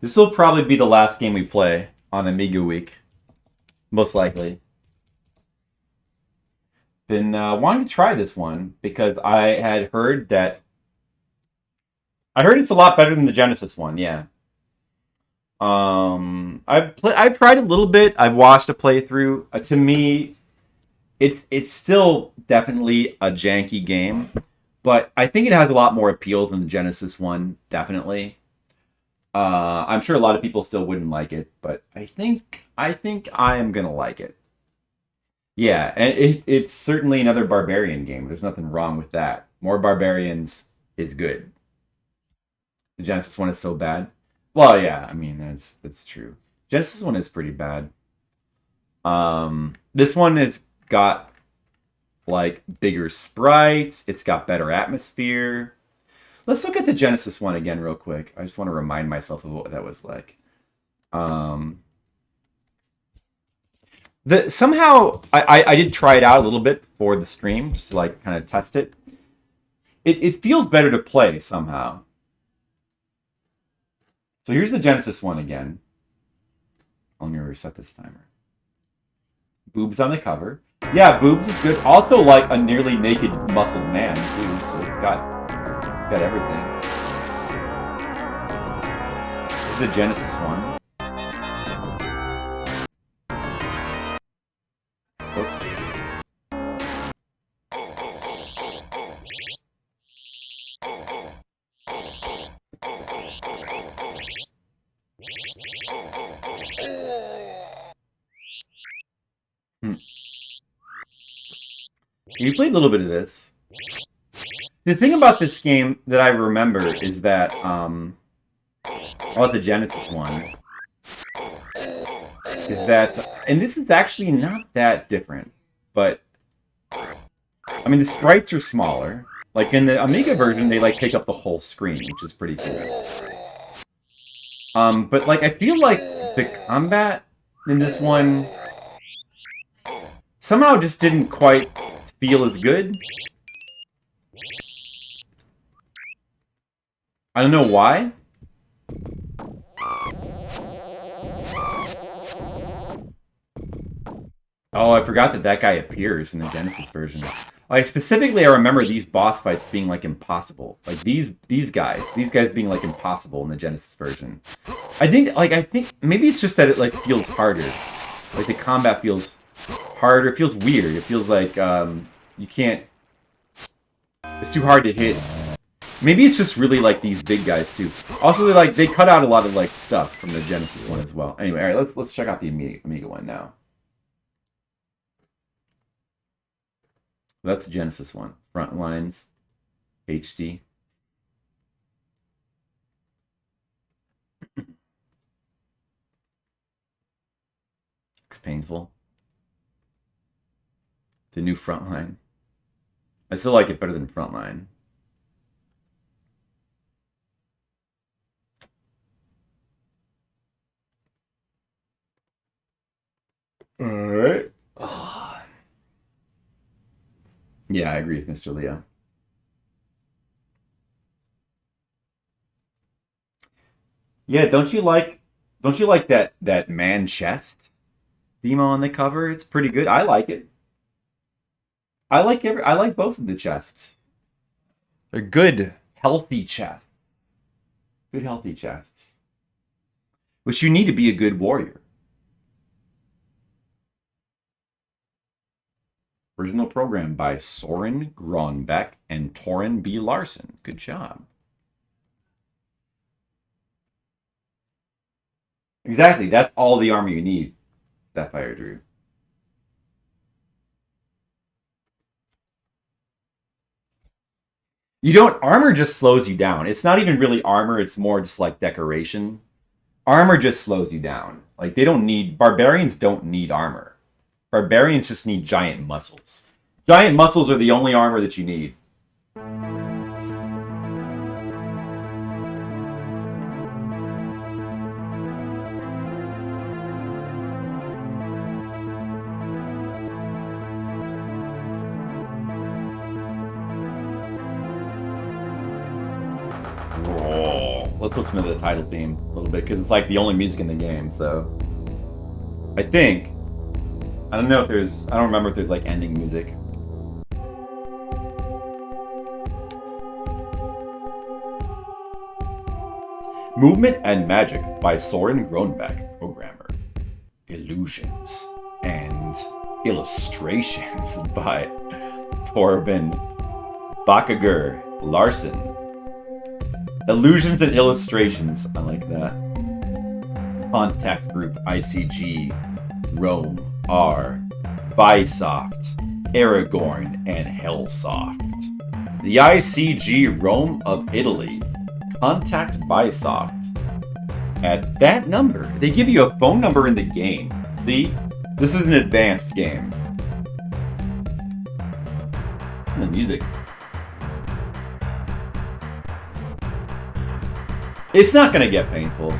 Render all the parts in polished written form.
This will probably be the last game we play on Amiga Week. Most likely. Been wanting to try this one because I had heard that... I heard it's a lot better than the Genesis one, yeah. I've tried a little bit. I've watched a playthrough. To me, it's still definitely a janky game, but I think it has a lot more appeal than the Genesis one, definitely. I'm sure a lot of people still wouldn't like it, but I think I am gonna like it. Yeah, and it's certainly another barbarian game. There's nothing wrong with that. More barbarians is good. The Genesis one is so bad. Well, yeah, I mean that's true. Genesis one is pretty bad. This one has got like bigger sprites. It's got better atmosphere. Let's look at the Genesis one again real quick. I just want to remind myself of what that was like. Somehow I did try it out a little bit before the stream just to like kind of test it. It feels better to play somehow. So here's the Genesis one again. Let me reset this timer. Boobs on the cover. Yeah, boobs is good. Also like a nearly naked muscled man too, so it's got everything. This is the Genesis one. You played a little bit of this. The thing about this game that I remember is that, about the Genesis one, is that, and this is actually not that different, but, I mean, the sprites are smaller. Like, in the Amiga version, they, like, take up the whole screen, which is pretty cool. But, like, I feel like the combat in this one somehow just didn't quite feel as good. I don't know why. Oh, I forgot that guy appears in the Genesis version. Like, specifically, I remember these boss fights being, like, impossible. Like, these guys being, like, impossible in the Genesis version. I think maybe it's just that it, like, feels harder. Like, the combat feels harder. It feels weird. It feels like, you can't... It's too hard to hit. Maybe it's just really, like, these big guys, too. Also, they cut out a lot of, like, stuff from the Genesis one as well. Anyway, alright, let's check out the Amiga one now. That's the Genesis one. Front lines, HD. Looks painful. The new Frontline. I still like it better than Frontline. Alright. Oh. Yeah, I agree with Mr. Leo. Yeah, don't you like that man chest demo on the cover? It's pretty good. I like it. I like both of the chests. They're good, healthy chests. Good, healthy chests. Which you need to be a good warrior. Original program by Soren Gronbeck and Torren B. Larson. Good job. Exactly. That's all the armor you need. Sapphire Drew. You don't... Armor just slows you down. It's not even really armor. It's more just like decoration. Armor just slows you down. Like, they don't need... Barbarians don't need armor. Barbarians just need giant muscles. Giant muscles are the only armor that you need. Oh. let's listen to the title theme a little bit, because it's like the only music in the game, so... I think... I don't know if there's... I don't remember if there's like ending music. Movement and Magic by Soren Grönbeck, programmer. Illusions and Illustrations by Torben Bakager Larsen. Illusions and Illustrations, I like that. Contact Group ICG, Rome, R, Bysoft, Aragorn, and Hellsoft. The ICG Rome of Italy. Contact Bysoft. At that number, they give you a phone number in the game. See? This is an advanced game. And the music. It's not gonna get painful.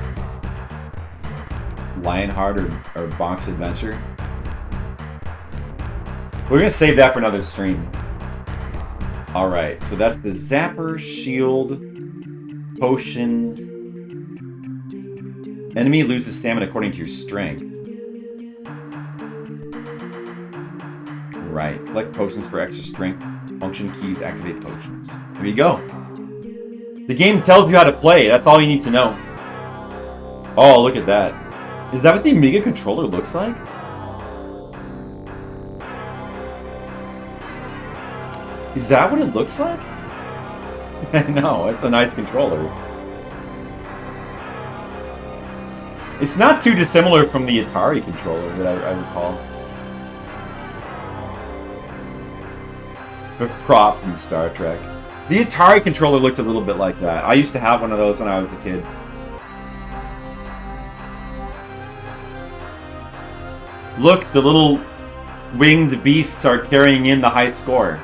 Lionheart or Bonk's Adventure. We're gonna save that for another stream. Alright, so that's the Zapper, Shield, Potions. Enemy loses stamina according to your strength. Right, collect potions for extra strength. Function keys activate potions. There you go. The game tells you how to play. That's all you need to know. Oh, look at that. Is that what the Amiga controller looks like? Is that what it looks like? No, it's a nice controller. It's not too dissimilar from the Atari controller that I recall. A prop from Star Trek. The Atari controller looked a little bit like that. I used to have one of those when I was a kid. Look, the little winged beasts are carrying in the high score.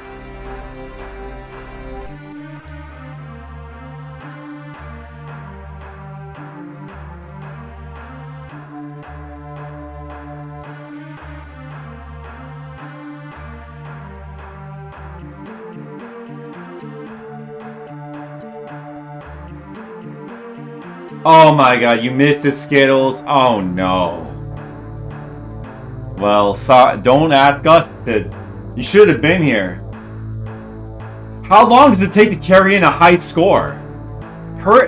Oh my god, you missed the Skittles. Oh no. Well, don't ask us to... You should have been here. How long does it take to carry in a high score?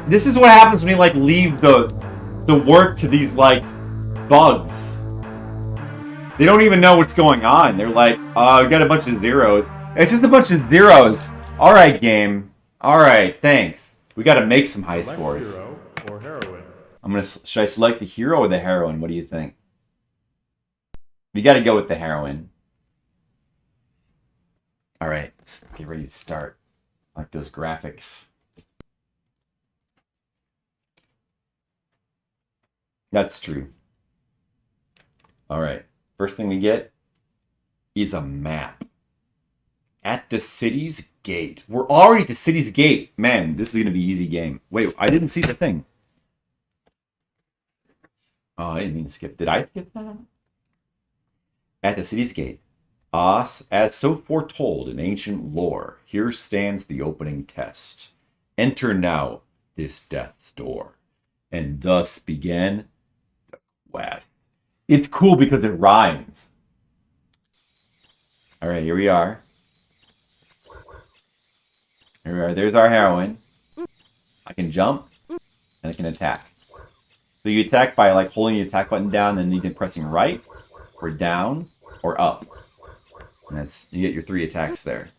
This is what happens when you like leave the work to these like bugs. They don't even know what's going on. They're like, we got a bunch of zeros. It's just a bunch of zeros. Alright, game. Alright, thanks. We gotta make some high scores. Hero or heroine? Should I select the hero or the heroine? What do you think? We gotta go with the heroine. Alright, let's get ready to start. I like those graphics. That's true. Alright, first thing we get is a map. At the city's gate. We're already at the city's gate. Man, this is gonna be an easy game. Wait, I didn't see the thing. Oh, I didn't mean to skip. Did I skip that? At the city's gate. As so foretold in ancient lore, here stands the opening test. Enter now this death's door. And thus began the quest. It's cool because it rhymes. Alright, here we are. Here we are. There's our heroine. I can jump, and I can attack. So you attack by like holding the attack button down, and then pressing right, or down, or up. And that's, you get your 3 attacks there.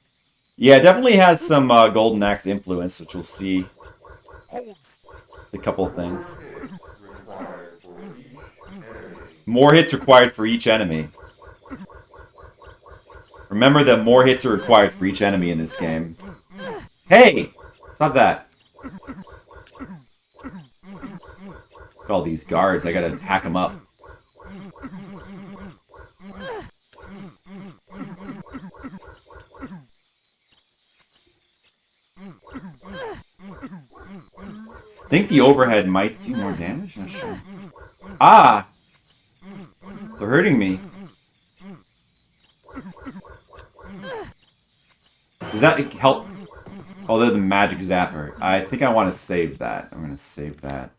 Yeah, it definitely has some Golden Axe influence, which we'll see. A couple of things. More hits required for each enemy. Remember that more hits are required for each enemy in this game. Hey! Stop that. Look at all these guards. I gotta hack them up. I think the overhead might do more damage. Not sure. Ah! They're hurting me. Does that help? Although the magic zapper. I think I want to save that. I'm going to save that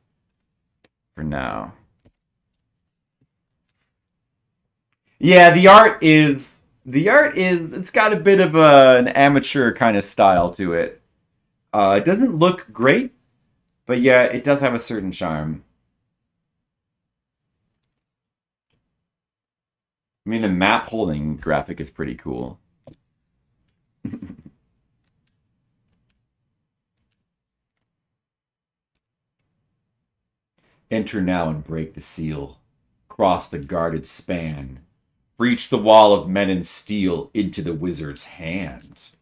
for now. Yeah, it's got a bit of an amateur kind of style to it. It doesn't look great, but yeah, it does have a certain charm. I mean, the map holding graphic is pretty cool. Enter now and break the seal. Cross the guarded span. Breach the wall of men in steel into the wizard's hands.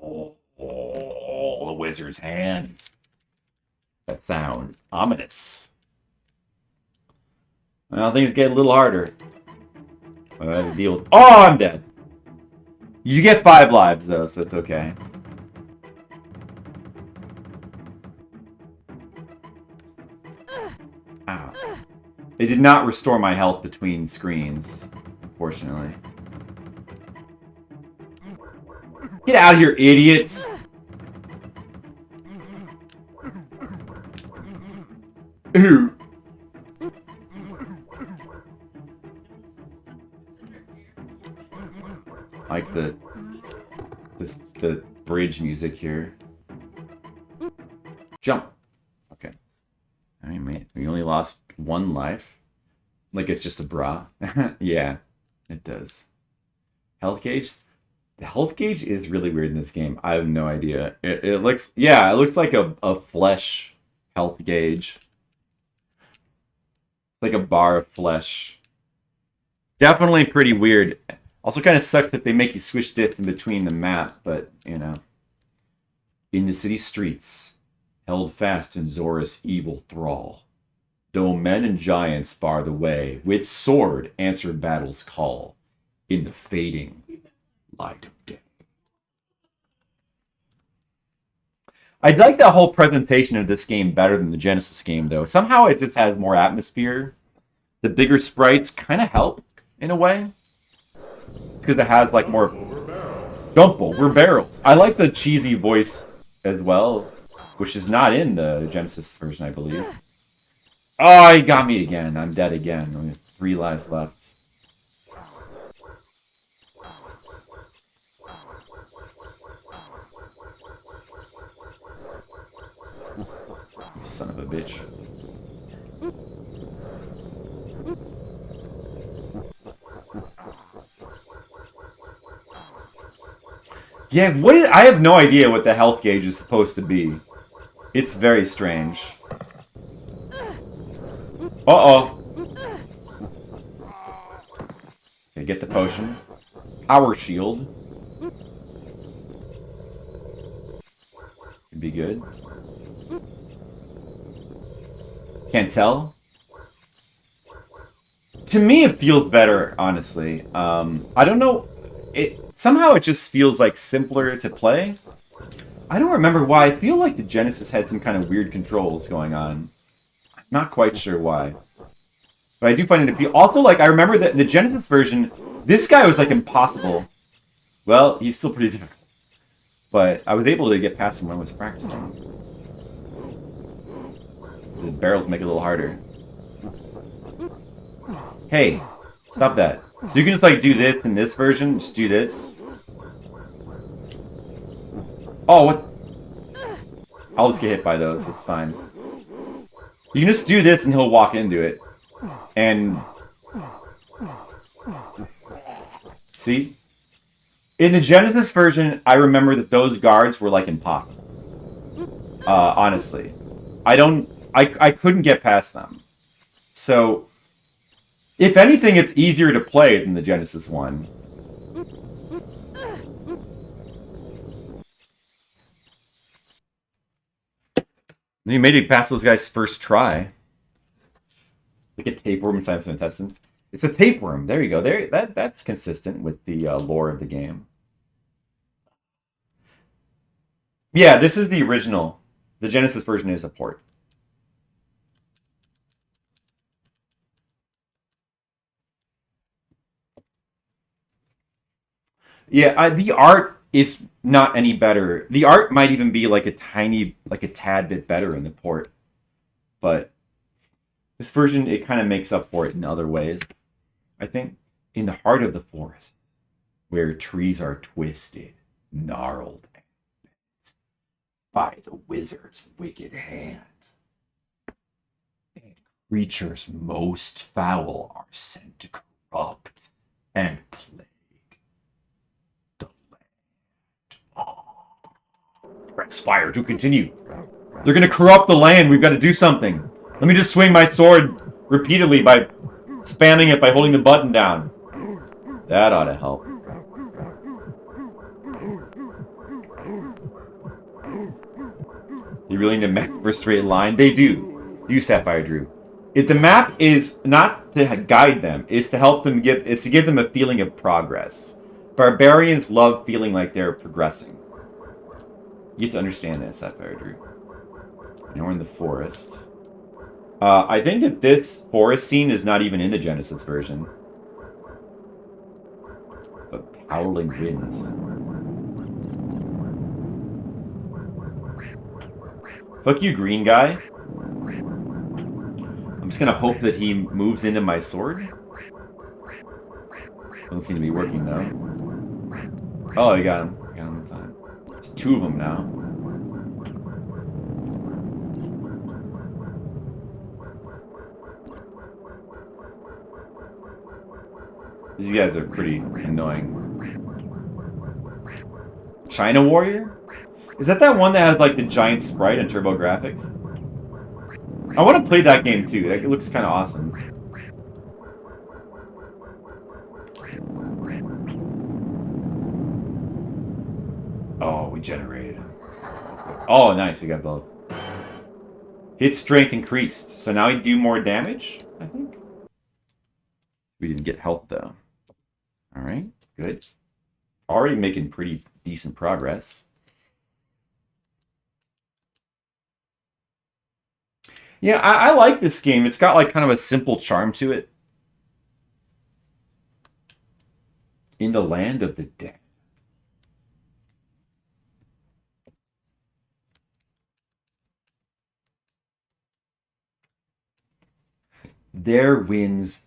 Oh, the wizard's hands. That sound ominous. Well, things get a little harder. I have to deal with... Oh, I'm dead. You get 5 lives, though, so it's okay. Ow. It did not restore my health between screens, unfortunately. Get out of here, idiots! Ooh. Like the bridge music here. Jump. Okay. I mean, we only lost 1 life. Like it's just a bra. Yeah, it does. Health gauge. The health gauge is really weird in this game. I have no idea. It looks, yeah, it looks like a flesh health gauge. Like a bar of flesh. Definitely pretty weird. Also kind of sucks that they make you switch discs in between the map, but, you know. In the city streets, held fast in Zora's evil thrall. Though men and giants bar the way, with sword answer battle's call. In the fading light of day. I like that whole presentation of this game better than the Genesis game, though. Somehow it just has more atmosphere. The bigger sprites kind of help, in a way. Because it has, like, more... Jump over barrels. I like the cheesy voice as well, which is not in the Genesis version, I believe. Oh, he got me again. I'm dead again. Only 3 lives left. You son of a bitch. Yeah, I have no idea what the health gauge is supposed to be. It's very strange. Uh-oh. Okay, get the potion. Power shield. Could be good. Can't tell. To me, it feels better, honestly. I don't know. Somehow it just feels like simpler to play. I don't remember why. I feel like the Genesis had some kind of weird controls going on. I'm not quite sure why. But I do find it appeal. Also, like, I remember that in the Genesis version, this guy was, like, impossible. Well, he's still pretty difficult. But I was able to get past him when I was practicing. The barrels make it a little harder. Hey, stop that. So you can just, like, do this in this version. Just do this. Oh, what? I'll just get hit by those. It's fine. You can just do this and he'll walk into it. And... See? In the Genesis version, I remember that those guards were, like, impossible. Honestly. I couldn't get past them. So... If anything, it's easier to play than the Genesis one. You made it past those guys' first try. Like a tapeworm inside of intestines. It's a tapeworm. There you go. That's consistent with the lore of the game. Yeah, this is the original. The Genesis version is a port. Yeah, the art is not any better. The art might even be like a tad bit better in the port. But this version, it kind of makes up for it in other ways. I think in the heart of the forest, where trees are twisted, gnarled, by the wizard's wicked hand, and creatures most foul are sent to corrupt and plague the land. Press fire to continue. They're gonna corrupt the land. We've got to do something. Let me just swing my sword repeatedly by spamming it by holding the button down. That ought to help. You really need a map for a straight line? They do. You Sapphire Drew. If the map is not to guide them, it's to help them it's to give them a feeling of progress. Barbarians love feeling like they're progressing. You have to understand that, Sapphire Drew. Now we're in the forest. I think that this forest scene is not even in the Genesis version. But howling winds. Fuck you, green guy. I'm just gonna hope that he moves into my sword. Doesn't seem to be working though. Oh, I got him. I got him in time. There's two of them now. These guys are pretty annoying. China Warrior? Is that one that has like the giant sprite and turbo graphics? I want to play that game too. It looks kind of awesome. Oh, we generated. Oh, nice. We got both. Hit strength increased. So now we do more damage, I think. We didn't get health though. Alright, good. Already making pretty decent progress. Yeah, I like this game. It's got like kind of a simple charm to it. In the land of the dead. There winds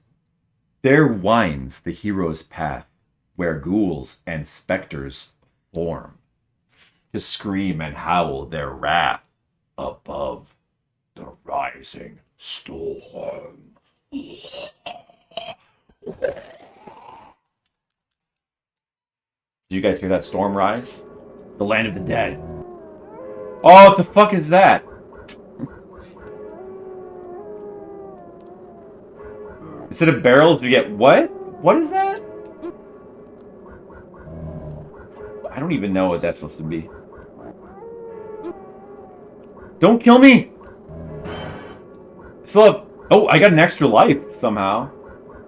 the hero's path, where ghouls and specters form, to scream and howl their wrath above the rising storm. Did you guys hear that storm rise? The land of the dead. Oh, what the fuck is that? Instead of barrels, we get what? What is that? I don't even know what that's supposed to be. Don't kill me! Still have... Oh, I got an extra life somehow.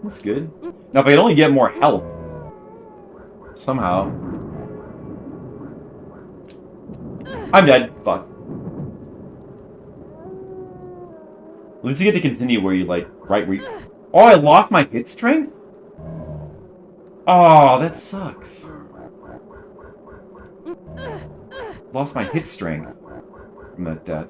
That's good. Now, if I could only get more health. Somehow. I'm dead. Fuck. At least you get to continue where you, like, right where you... Oh, I lost my hit strength? Oh, that sucks. Lost my hit strength from that death.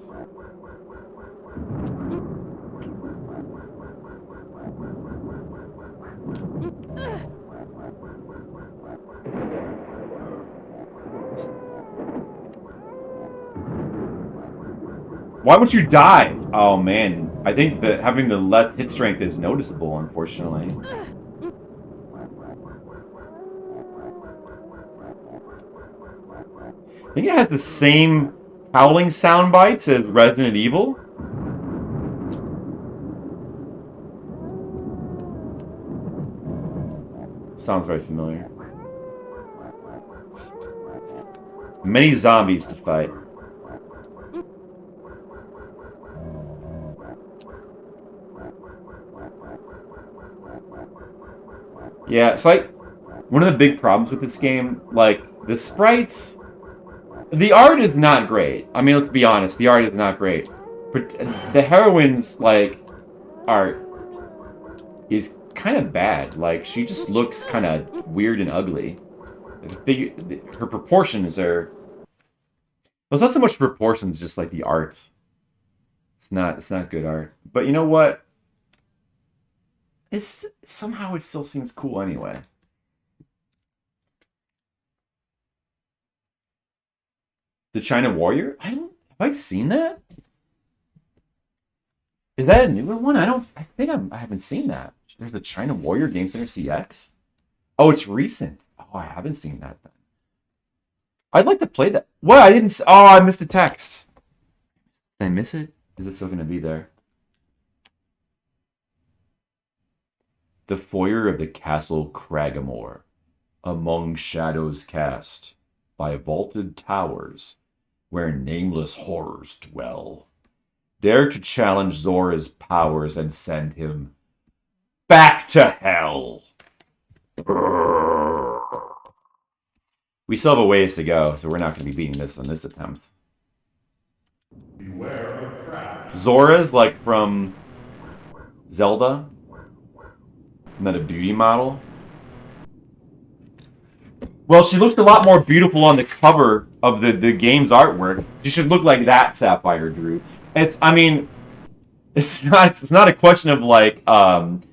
Why won't you die? Oh man, I think that having the less hit strength is noticeable, unfortunately. I think it has the same howling sound bites as Resident Evil. Sounds very familiar. Many zombies to fight. Yeah, it's like one of the big problems with this game, like the sprites, the art is not great. I mean, let's be honest, the art is not great. But the heroine's like art is kind of bad. Like she just looks kind of weird and ugly. her proportions are. Well, it's not so much proportions, just like the art. It's not good art. But you know what? It's somehow it still seems cool anyway. The China Warrior? Have I seen that? Is that a newer one? I think I haven't seen that. There's the China Warrior Game Center CX. Oh, it's recent. Oh, I haven't seen that then. I'd like to play that. What? I didn't. Oh, I missed the text. Did I miss it? Is it still going to be there? The foyer of the Castle Cragamore, among shadows cast by vaulted towers, where nameless horrors dwell. Dare to challenge Zora's powers and send him back to hell. We still have a ways to go, so we're not going to be beating this on this attempt. Zora's like from Zelda. Isn't that a beauty model? Well, she looks a lot more beautiful on the cover of the game's artwork. She should look like that, Sapphire Drew. It's not a question of like of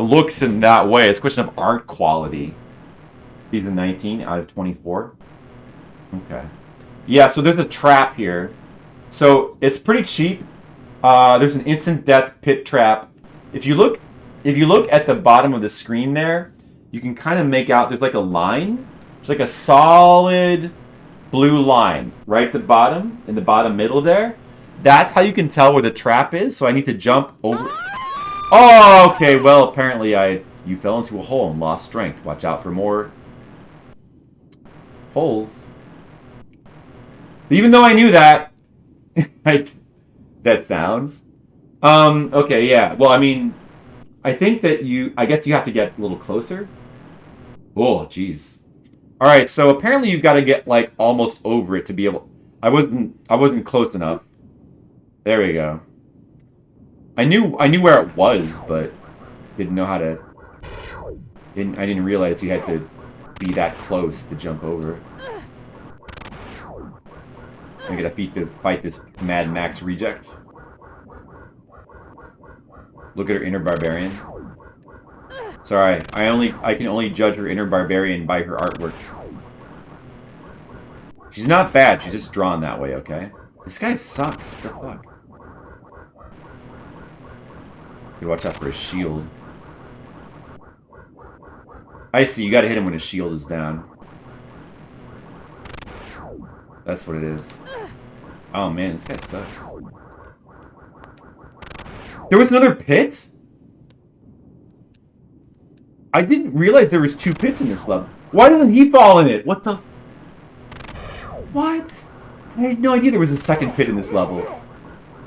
looks in that way. It's a question of art quality. Season 19 out of 24. Okay. Yeah, so there's a trap here. So it's pretty cheap. There's an instant death pit trap. If you look at the bottom of the screen there, you can kind of make out there's like a line. It's like a solid blue line right at the bottom, in the bottom middle there. That's how you can tell where the trap is. So I need to jump over. Oh, okay. Well, apparently you fell into a hole and lost strength. Watch out for more holes. Even though I knew that, that sounds. Okay, yeah. Well, I mean, I think that I guess you have to get a little closer. Oh, jeez. All right, so apparently you've got to get like almost over it to be able. I wasn't close enough. There we go. I knew where it was, but didn't know how to. I didn't realize you had to be that close to jump over. I gotta fight this Mad Max reject. Look at her inner barbarian. Sorry, I can only judge her inner barbarian by her artwork. She's not bad, she's just drawn that way, okay? This guy sucks. What the fuck? You watch out for his shield. I see, you gotta hit him when his shield is down. That's what it is. Oh man, this guy sucks. There was another pit? I didn't realize there was 2 pits in this level. Why doesn't he fall in it? What the... What? I had no idea there was a second pit in this level.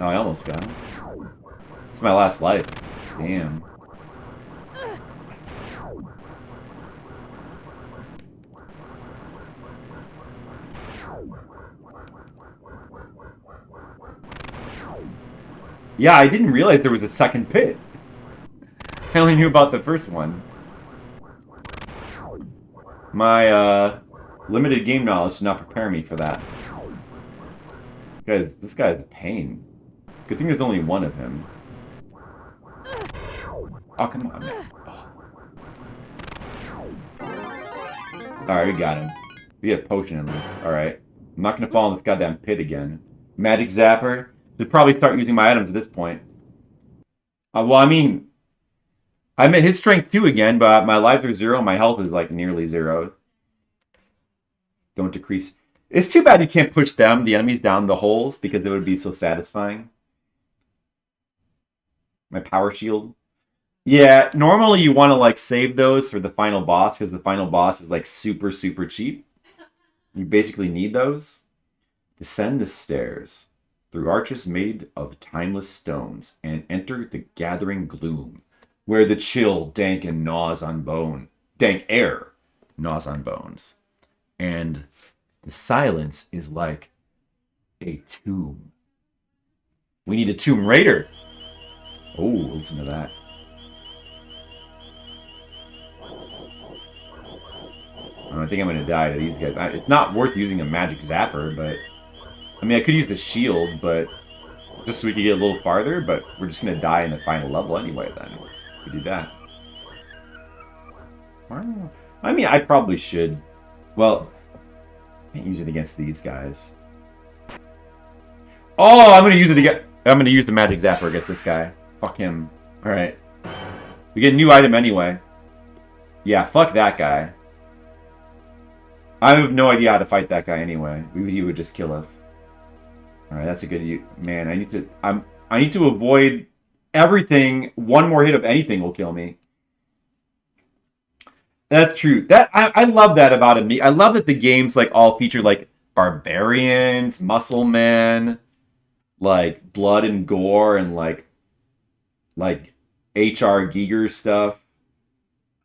Oh, I almost got him. It's my last life. Damn. Yeah, I didn't realize there was a second pit. I only knew about the first one. My limited game knowledge did not prepare me for that. Guys, this guy's a pain. Good thing there's only one of him. Oh, come on, man. Oh. Alright, we got him. We had a potion in this. Alright. I'm not gonna fall in this goddamn pit again. Magic Zapper. Should probably start using my items at this point. Well, I mean, I'm at his strength 2 again, but my lives are 0. My health is like nearly 0. Don't decrease. It's too bad you can't push them, the enemies, down the holes because it would be so satisfying. My power shield. Yeah, normally you want to like save those for the final boss because the final boss is like super, super cheap. You basically need those. Descend the stairs through arches made of timeless stones and enter the gathering gloom, where the chill, dank and gnaws on bone, dank air gnaws on bones, and the silence is like a tomb. We need a Tomb Raider. Oh, listen to that. I think I'm gonna die to these guys. It's not worth using a magic zapper, but I mean, I could use the shield, but just so we could get a little farther. But we're just gonna die in the final level anyway. Then we do that. I mean, I probably should. Well, I can't use it against these guys. Oh, I'm gonna use it again. I'm gonna use the magic zapper against this guy. Fuck him. All right. We get a new item anyway. Yeah, fuck that guy. I have no idea how to fight that guy anyway. He would just kill us. All right, that's a good. Man, I need to avoid everything. One more hit of anything will kill me. That's true. I love that about Amiga. I love that the games like all feature like barbarians, muscle men, like blood and gore, and like HR Giger stuff.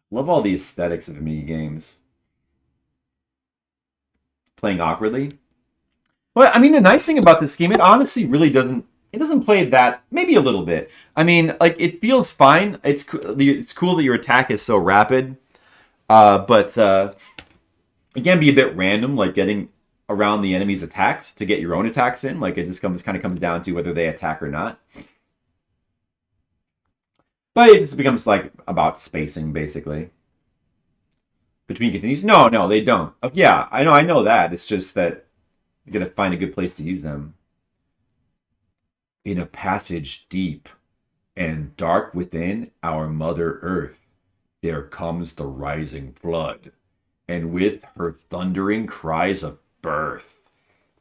Love all the aesthetics of Amiga games. Playing awkwardly. Well, I mean, the nice thing about this game, it honestly really doesn't. It doesn't play that. Maybe a little bit. I mean, like it feels fine. It's cool that your attack is so rapid. But it can be a bit random, like getting around the enemy's attacks to get your own attacks in. Like it just kind of comes down to whether they attack or not. But it just becomes like about spacing, basically. Between continues. No, they don't. Yeah, I know that. It's just that you gotta find a good place to use them. In a passage deep and dark within our Mother Earth, there comes the rising flood, and with her thundering cries of birth,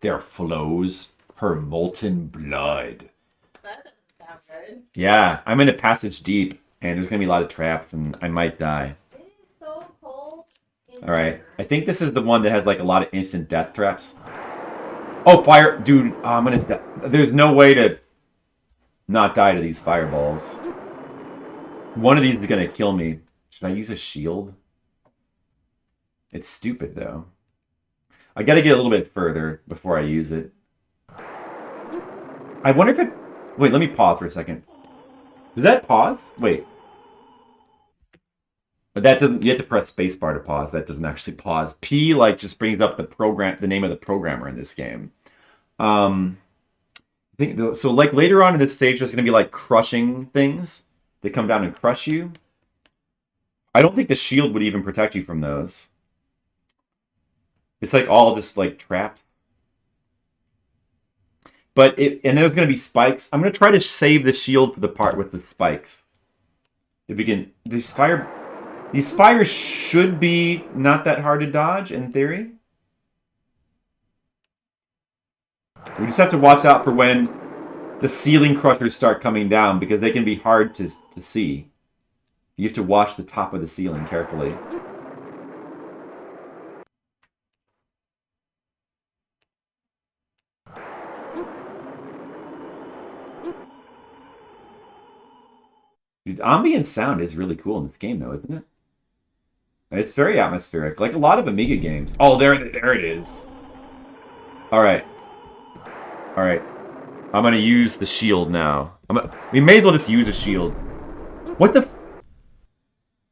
there flows her molten blood. That doesn't sound good. Yeah, I'm in a passage deep, and there's gonna be a lot of traps, and I might die. It is so cold. All right, I think this is the one that has like a lot of instant death traps. Oh, fire, dude! I'm gonna. There's no way to not die to these fireballs. One of these is gonna kill me. Should I use a shield? It's stupid though. I gotta get a little bit further before I use it. I wonder if it... Wait, let me pause for a second. Does that pause? Wait. But that doesn't... You have to press spacebar to pause. That doesn't actually pause. P, like, just brings up the name of the programmer in this game. I think... So, like, later on in this stage, there's gonna be, like, crushing things. They come down and crush you. I don't think the shield would even protect you from those. It's, like, all just, like, traps. But and there's going to be spikes. I'm going to try to save the shield for the part with the spikes. If we can... These fires should be not that hard to dodge, in theory. We just have to watch out for when the ceiling crushers start coming down, because they can be hard to see. You have to watch the top of the ceiling carefully. Dude, ambient sound is really cool in this game, though, isn't it? It's very atmospheric, like a lot of Amiga games. Oh, there it is. All right. I'm gonna use the shield now. We may as well just use a shield. What the?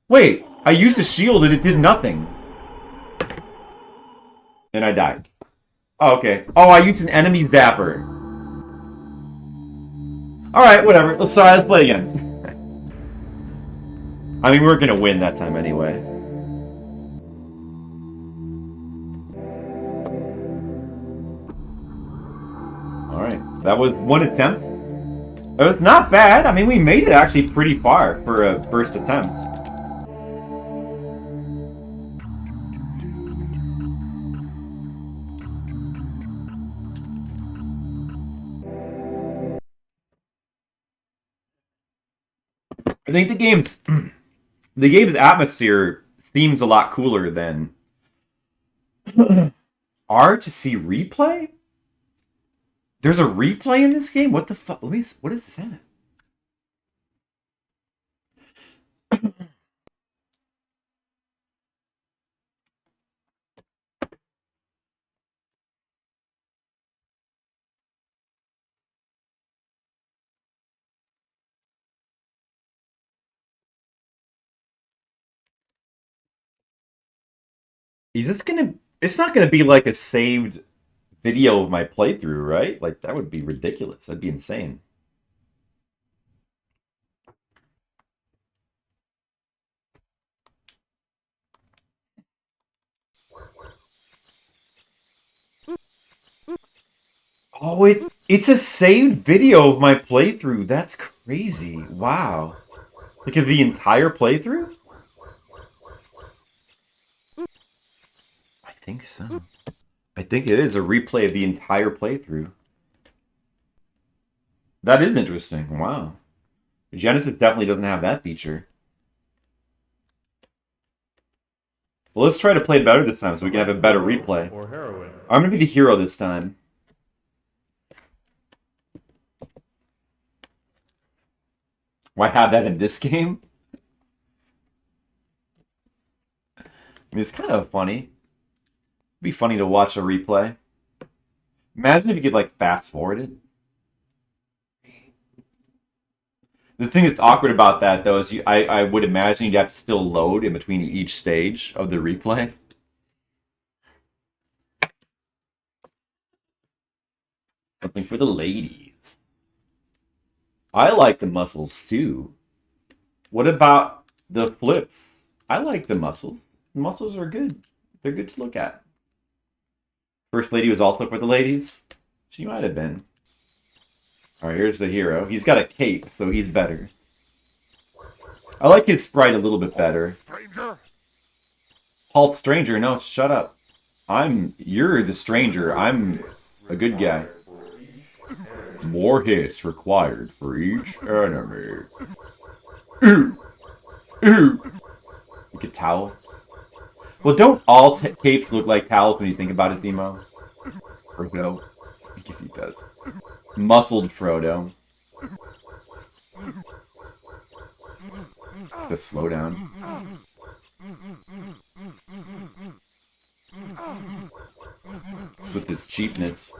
Wait, I used a shield and it did nothing. And I died. Oh, okay. Oh, I used an enemy zapper. All right, whatever. Let's play again. I mean, we're gonna win that time anyway. All right, that was one attempt. It was not bad. I mean, we made it actually pretty far for a first attempt. I think the game's atmosphere seems a lot cooler than R to see replay. There's a replay in this game. What the fuck? What is that? Is this gonna... It's not gonna be like a saved video of my playthrough, right? Like, that would be ridiculous. That'd be insane. Oh, it's a saved video of my playthrough. That's crazy. Wow. Like of the entire playthrough? I think so. I think it is a replay of the entire playthrough. That is interesting. Wow. Genesis definitely doesn't have that feature. Well, let's try to play it better this time so we can have a better replay. Or heroin. I'm going to be the hero this time. Why have that in this game? I mean, it's kind of funny. It'd be funny to watch a replay. Imagine if you could, like, fast forward it. The thing that's awkward about that, though, is I would imagine you'd have to still load in between each stage of the replay. Something for the ladies. I like the muscles, too. What about the flips? I like the muscles. The muscles are good. They're good to look at. First lady was also for the ladies. She might have been. Alright, here's the hero. He's got a cape, so he's better. I like his sprite a little bit better. Stranger. Halt, stranger. No, shut up. You're the stranger. I'm a good guy. More hits required for each enemy. Ooh. Ooh. Like a towel. Well, don't all capes look like towels when you think about it, Demo? Or no? I guess he does. Muscled Frodo. The slowdown. Just with its cheapness.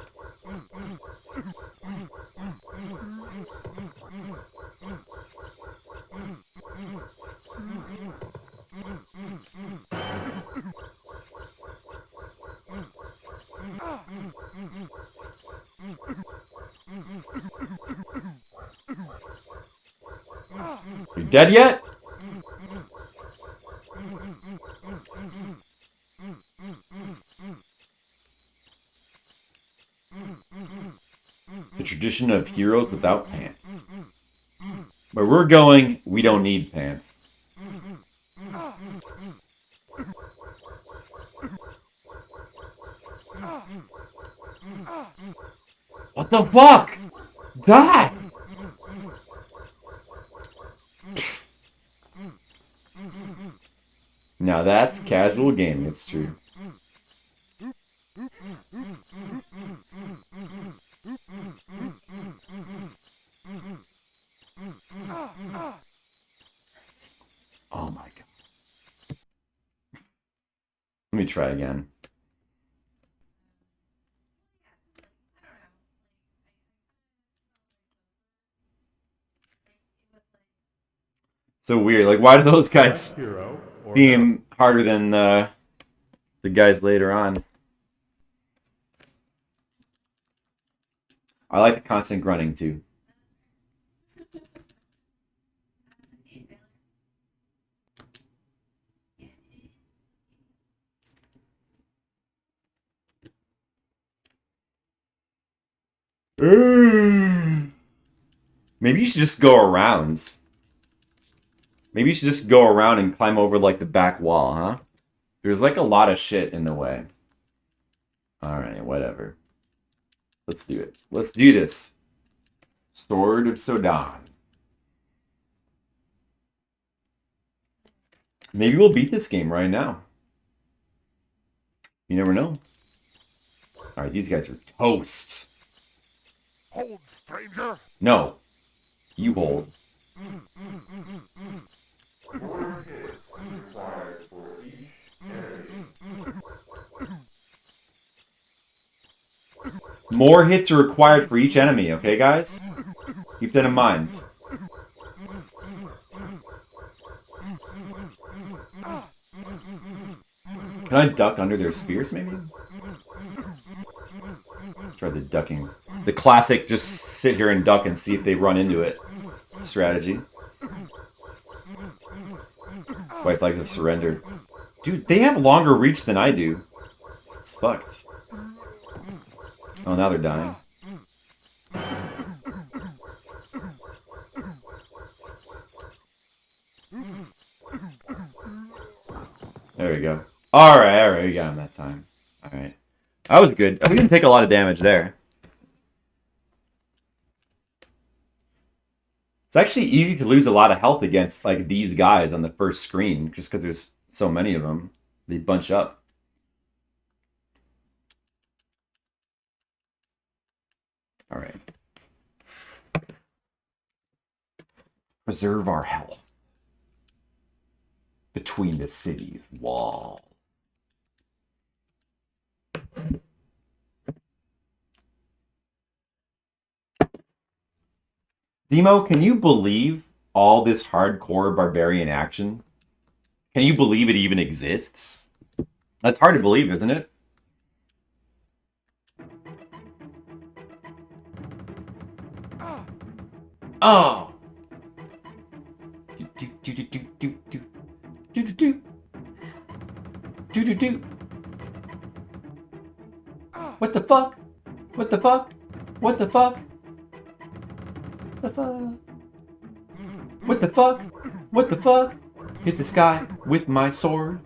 You dead yet? The tradition of heroes without pants. Where we're going, we don't need pants. What the fuck? Die! Now that's casual gaming, it's true. Oh my god. Let me try again. So weird. Like, why do those guys seem harder than the guys later on? I like the constant grunting too. Maybe you should just go around. Maybe you should just go around and climb over, like, the back wall, huh? There's, like, a lot of shit in the way. Alright, whatever. Let's do it. Let's do this. Sword of Sodan. Maybe we'll beat this game right now. You never know. Alright, these guys are toast. Hold, stranger. No. You hold. More hits are required for each enemy, okay, guys? Keep that in mind. Can I duck under their spears, maybe? Let's try the ducking. The classic, just sit here and duck and see if they run into it strategy. White flags have surrendered. Dude, they have longer reach than I do. It's fucked. Oh, now they're dying. There we go. Alright, we got him that time. Alright. That was good. We didn't take a lot of damage there. It's actually easy to lose a lot of health against like these guys on the first screen, just because there's so many of them. They bunch up. Alright. Preserve our health between the city's walls. Demo, can you believe all this hardcore barbarian action? Can you believe it even exists? That's hard to believe, isn't it? Oh! What the fuck? What the fuck? What the fuck? The fuck? What the fuck? What the fuck? Hit the sky with my sword.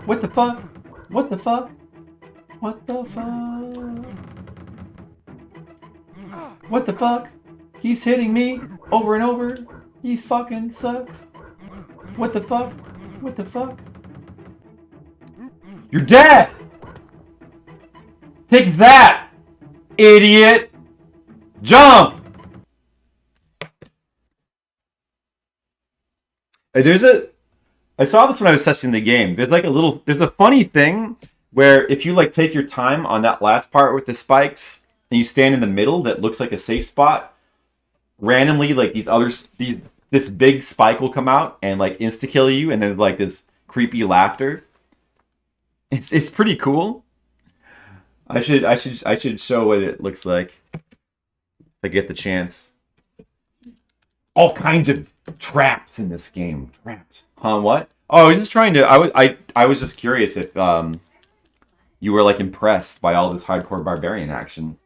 What the fuck? What the fuck? What the fuck? What the fuck? He's hitting me over and over. He fucking sucks. What the fuck? What the fuck? You're dead! Take that, idiot! Jump! I saw this when I was testing the game. There's a funny thing where if you like take your time on that last part with the spikes and you stand in the middle that looks like a safe spot, randomly like this big spike will come out and like insta kill you, and there's like this creepy laughter. It's pretty cool. I should show what it looks like if I get the chance. All kinds of traps in this game. Traps. What? Oh, I was just trying to. I was just curious if you were like impressed by all this hardcore barbarian action.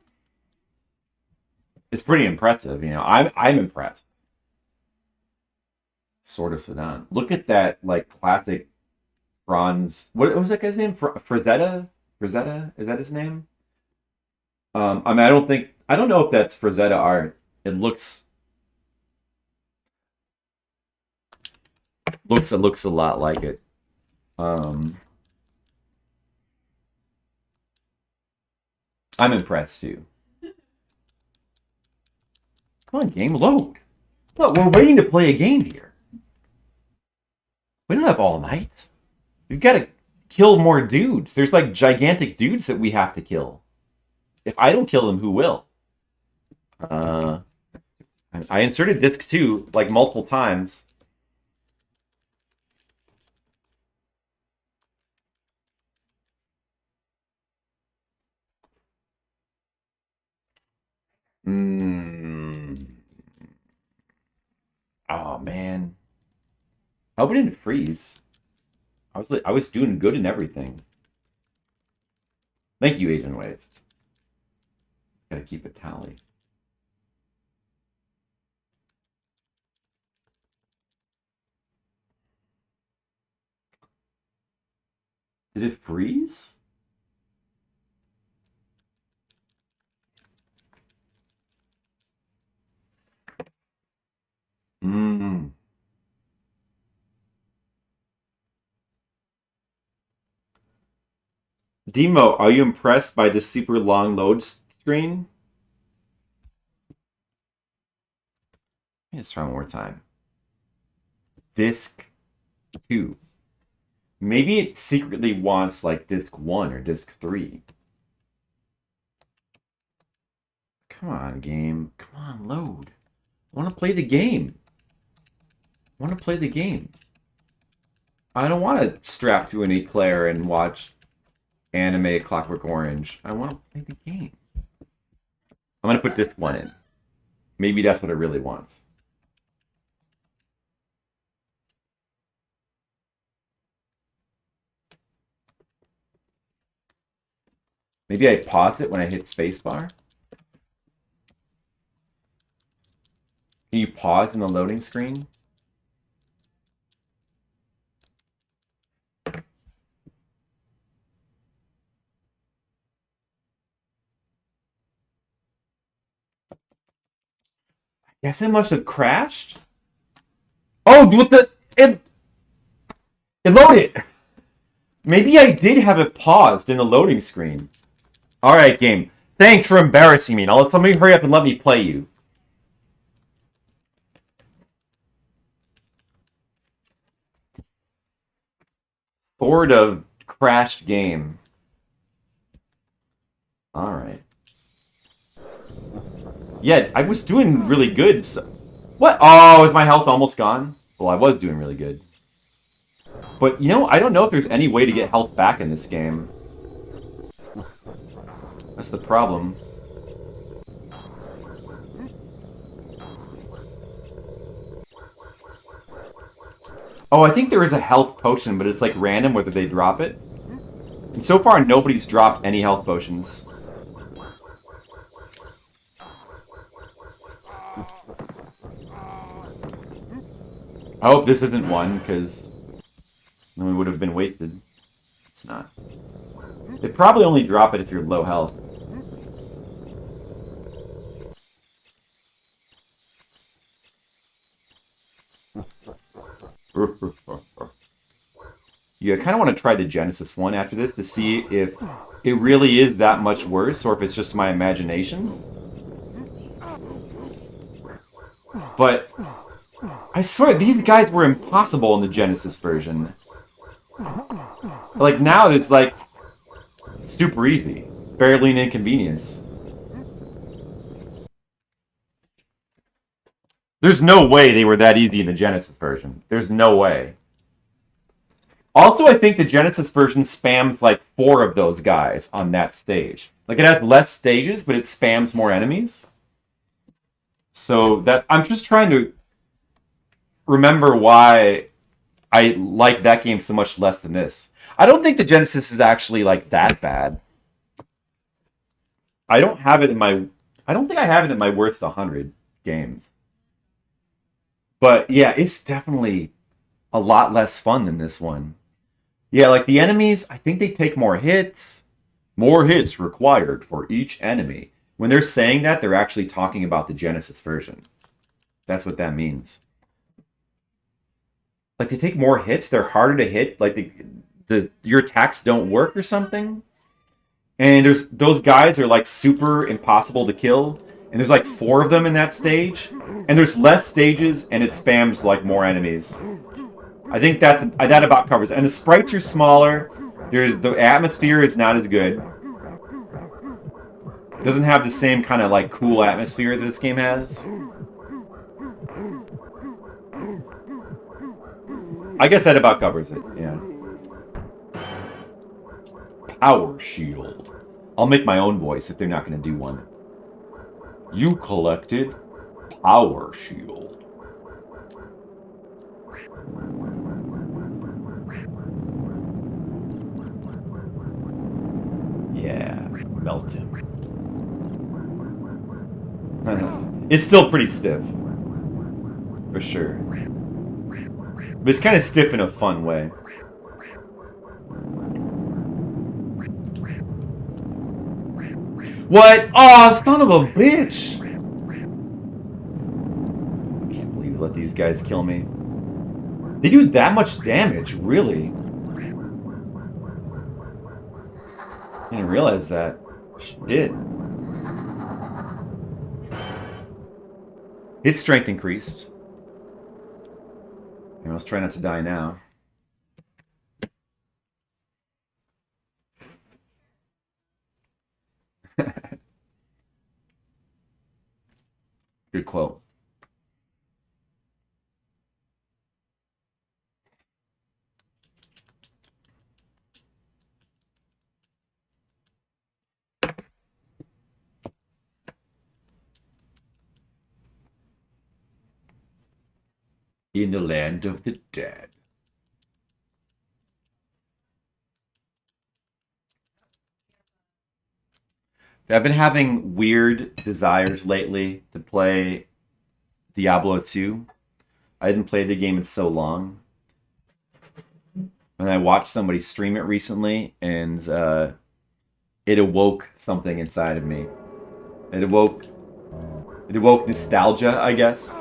It's pretty impressive, you know. I'm impressed. Sort of Sodan. Look at that like classic bronze. What was that guy's name? Frazetta? Frazetta? Is that his name? I mean, I don't know if that's Frazetta art. It looks a lot like it. I'm impressed too. Come on, game, load. Look, we're waiting to play a game here. We don't have all night. We've got to kill more dudes. There's like gigantic dudes that we have to kill. If I don't kill them, who will? I inserted disc 2 like multiple times. Oh man. I hope it didn't freeze. I was doing good in everything. Thank you, Asian Waste. Gotta keep a tally. Did it freeze? Demo, are you impressed by the super long load screen? Let's try one more time. Disc 2. Maybe it secretly wants like disc 1 or disc 3. Come on, game. Come on, load. I want to play the game. I want to play the game. I don't want to strap to an eclair and watch anime Clockwork Orange. I want to play the game. I'm going to put this one in. Maybe that's what it really wants. Maybe I pause it when I hit spacebar. Can you pause in the loading screen? Guess it must have crashed. Oh, with the it loaded. Maybe I did have it paused in the loading screen. All right, game. Thanks for embarrassing me. Now let somebody hurry up and let me play you. Sort of crashed game. All right. Yeah, I was doing really good. So... What? Oh, is my health almost gone? Well, I was doing really good. But, you know, I don't know if there's any way to get health back in this game. That's the problem. Oh, I think there is a health potion, but it's like random whether they drop it. And so far, nobody's dropped any health potions. I hope this isn't one, because then we would have been wasted. It's not. They probably only drop it if you're low health. Yeah, I kind of want to try the Genesis one after this to see if it really is that much worse or if it's just my imagination. But I swear, these guys were impossible in the Genesis version. Like, now it's like super easy. Barely an inconvenience. There's no way they were that easy in the Genesis version. There's no way. Also, I think the Genesis version spams like 4 of those guys on that stage. Like, it has less stages, but it spams more enemies. So that I'm just trying to remember why I like that game so much less than this. I don't think the Genesis is actually like that bad. I don't have it in my. I don't think I have it in my worst 100 games. But yeah, it's definitely a lot less fun than this one. Yeah, like the enemies, I think they take more hits. More hits required for each enemy. When they're saying that, they're actually talking about the Genesis version. That's what that means. Like they take more hits, they're harder to hit. Like your attacks don't work or something. And those guys are like super impossible to kill. And there's like 4 of them in that stage. And there's less stages, and it spams like more enemies. I think that about covers it. And the sprites are smaller. The atmosphere is not as good. It doesn't have the same kind of like cool atmosphere that this game has. I guess that about covers it. Yeah. Power shield. I'll make my own voice if they're not going to do one. You collected power shield. Yeah, melt him. It's still pretty stiff. For sure. But it's kind of stiff in a fun way. What? Oh, son of a bitch! I can't believe you let these guys kill me. They do that much damage, really? I didn't realize that. Shit. Its strength increased. Here, let's try not to die now. Good quote. in the land of the dead. I've been having weird desires lately to play Diablo 2. I hadn't played the game in so long. And I watched somebody stream it recently, and it awoke something inside of me. It awoke nostalgia, I guess.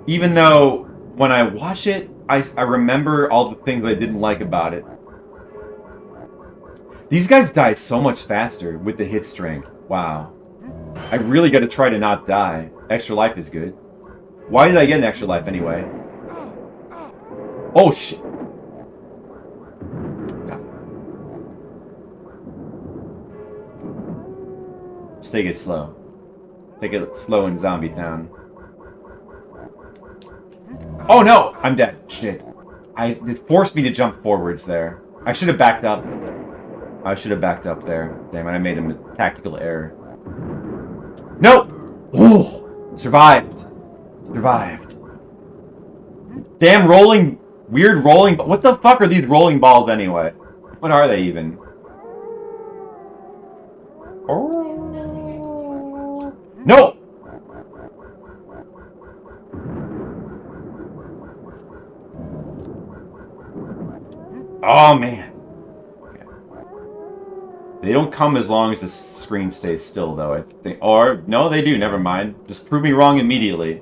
Even though when I watch it, I remember all the things I didn't like about it. These guys die so much faster with the hit strength. Wow. I really got to try to not die. Extra life is good. Why did I get an extra life anyway? Oh, shit. Just take it slow. Take it slow in Zombie Town. Oh no! I'm dead. Shit. It forced me to jump forwards there. I should have backed up. I should have backed up there. Damn it, I made a tactical error. Nope! Ooh! Survived. Survived. Damn rolling... Weird rolling... What the fuck are these rolling balls anyway? What are they even? Oh... No! Oh, man. Okay. They don't come as long as the screen stays still, though, I think. Or, no, they do. Never mind. Just prove me wrong immediately.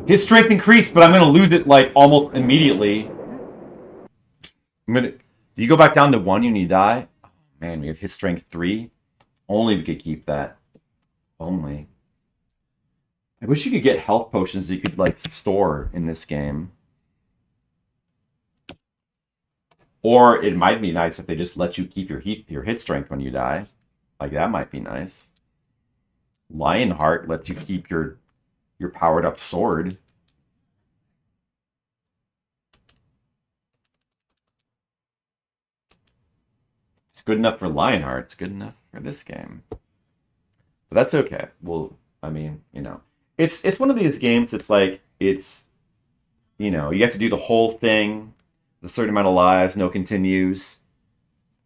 His strength increased, but I'm going to lose it, like, almost immediately. Do you go back down to 1 when you die? Oh, man, we have his strength 3. Only we could keep that. Only. I wish you could get health potions that you could, like, store in this game. Or it might be nice if they just let you keep your hit strength when you die. Like, that might be nice. Lionheart lets you keep your powered up sword. It's good enough for Lionheart. It's good enough for this game. But that's okay. Well, I mean, you know. It's one of these games that's like, it's, you know, you have to do the whole thing, a certain amount of lives, no continues.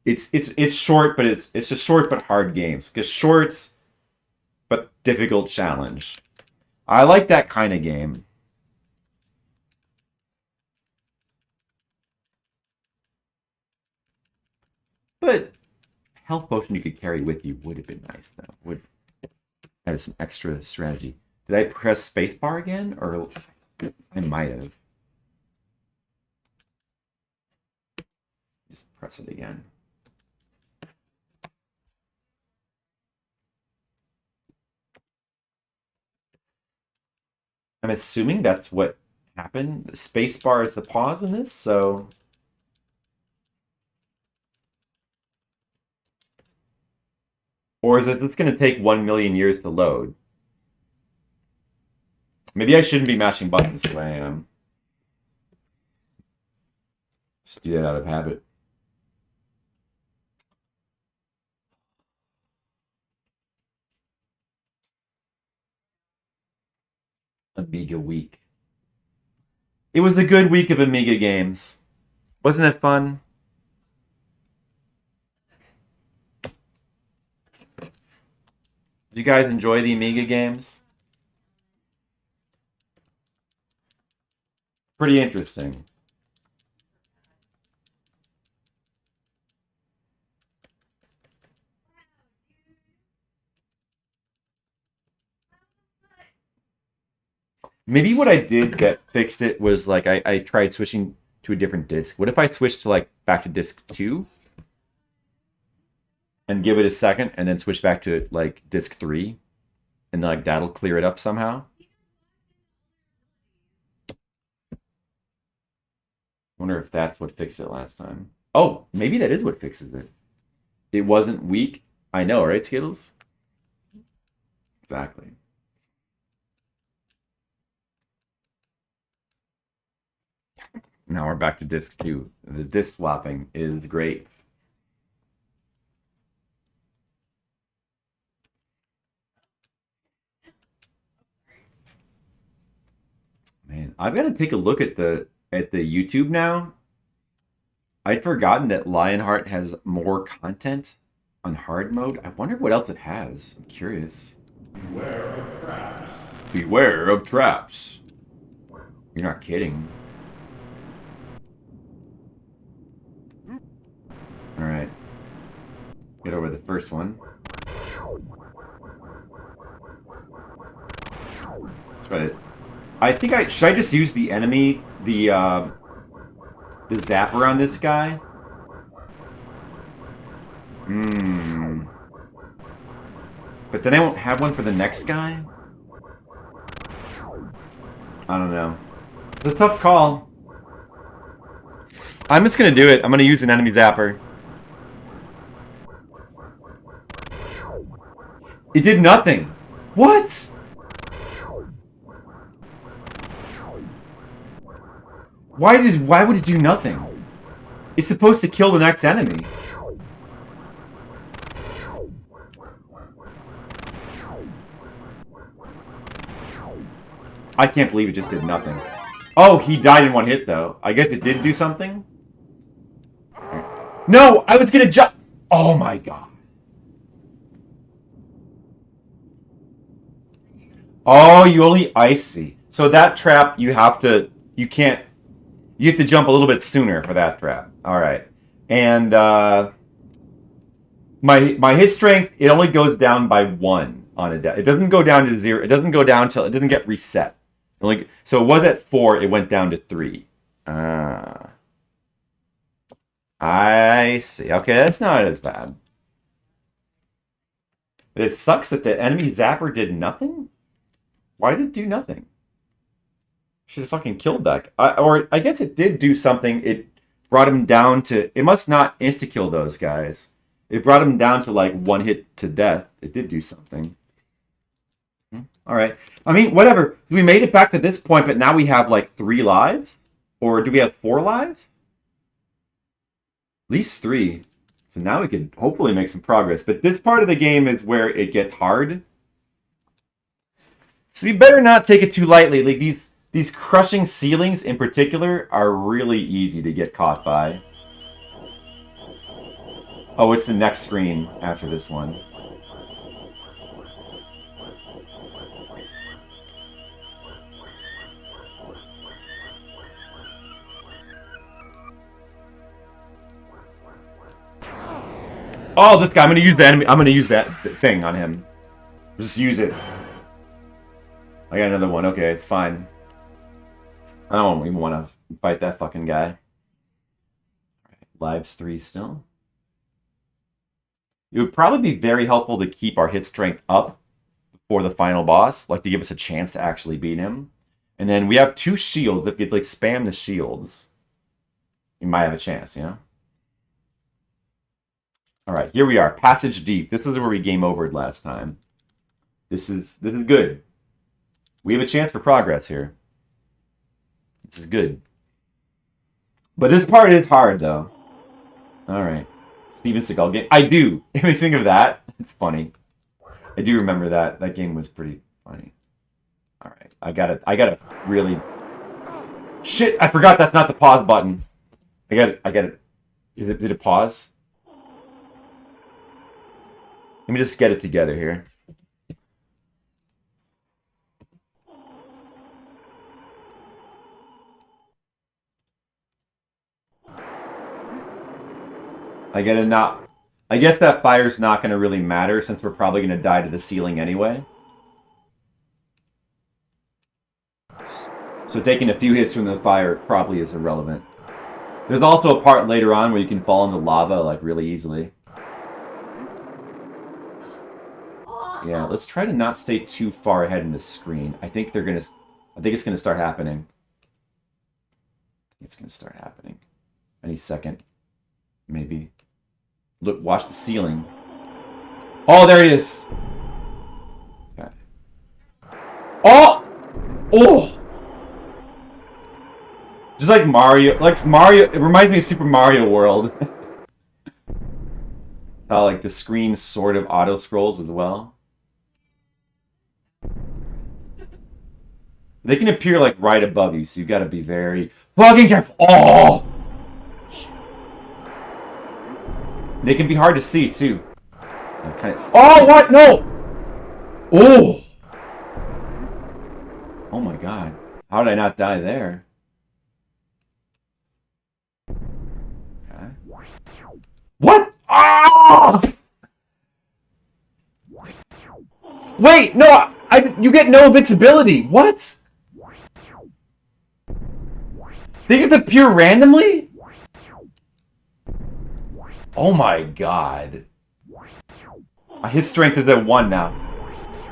It's short, but it's just short but hard games. Because short but difficult challenge. I like that kind of game. But health potion you could carry with you would have been nice, though. Would have some extra strategy. Did I press spacebar again? Or I might have. Just press it again. I'm assuming that's what happened. The spacebar is the pause in this, so... Or is it just going to take 1 million years to load? Maybe I shouldn't be mashing buttons the way I am. Just do that out of habit. Amiga week. It was a good week of Amiga games. Wasn't it fun? Did you guys enjoy the Amiga games? Pretty interesting. Maybe what I did that fixed it was like I tried switching to a different disc. What if I switched to like back to disc 2 and give it a second and then switch back to like disc 3 and like that'll clear it up somehow? Wonder if that's what fixed it last time. Oh, maybe that is what fixes it. It wasn't weak. I know, right, Skittles? Exactly. Now we're back to disc 2. The disc swapping is great. Man, I've got to take a look at the YouTube now. I'd forgotten that Lionheart has more content on hard mode. I wonder what else it has. I'm curious. Beware of traps. Beware of traps. You're not kidding. Alright. Get over the first one. That's right. I think should I just use the enemy, the zapper on this guy? But then I won't have one for the next guy? I don't know. It's a tough call. I'm just gonna do it. I'm gonna use an enemy zapper. It did nothing. What? Why would it do nothing? It's supposed to kill the next enemy. I can't believe it just did nothing. Oh, he died in one hit though. I guess it did do something. No, I was gonna jump. Oh my god. Oh, you only icy. So that trap you have to jump a little bit sooner for that trap. All right. And my hit strength, it only goes down by 1 on a death. It doesn't go down to 0. It doesn't go down till it doesn't get reset. So it was at 4, it went down to 3. I see. Okay, that's not as bad. It sucks that the enemy zapper did nothing? Why did it do nothing? Should have fucking killed that. Or I guess it did do something. It brought him down to... It must not insta-kill those guys. It brought him down to like 1 hit to death. It did do something. Alright. I mean, whatever. We made it back to this point, but now we have like 3 lives? Or do we have 4 lives? At least 3. So now we could hopefully make some progress. But this part of the game is where it gets hard. So we better not take it too lightly. Like these crushing ceilings in particular are really easy to get caught by. Oh, it's the next screen after this one. Oh, this guy. I'm gonna use the enemy. I'm gonna use that thing on him. Just use it. I got another one. Okay, it's fine. I don't even want to fight that fucking guy. All right, lives 3 still. It would probably be very helpful to keep our hit strength up before the final boss, like to give us a chance to actually beat him. And then we have 2 shields. If you'd like spam the shields, you might have a chance, you know? All right, here we are. Passage deep. This is where we game overed last time. This is good. We have a chance for progress here. This is good. But this part is hard, though. All right. Steven Seagal game. I do. If you think of that, it's funny. I do remember that. That game was pretty funny. All right. I gotta really... Shit! I forgot that's not the pause button. I got it. Did it pause? Let me just get it together here. I guess that fire's not going to really matter since we're probably going to die to the ceiling anyway. So taking a few hits from the fire probably is irrelevant. There's also a part later on where you can fall in the lava like really easily. Yeah, let's try to not stay too far ahead in the screen. I think it's gonna start happening. It's gonna start happening. Any second. Maybe. Look, watch the ceiling. Oh, there it is. Okay. Oh! Oh! Just like Mario, it reminds me of Super Mario World. How like the screen sort of auto scrolls as well. They can appear like right above you, so you've got to be very fucking careful. Oh! They can be hard to see too. Oh, what? No! Oh! Oh my god. How did I not die there? Okay. What? Ah! Wait, no! You get no invincibility. What? They just appear randomly? Oh my god. My hit strength is at 1 now.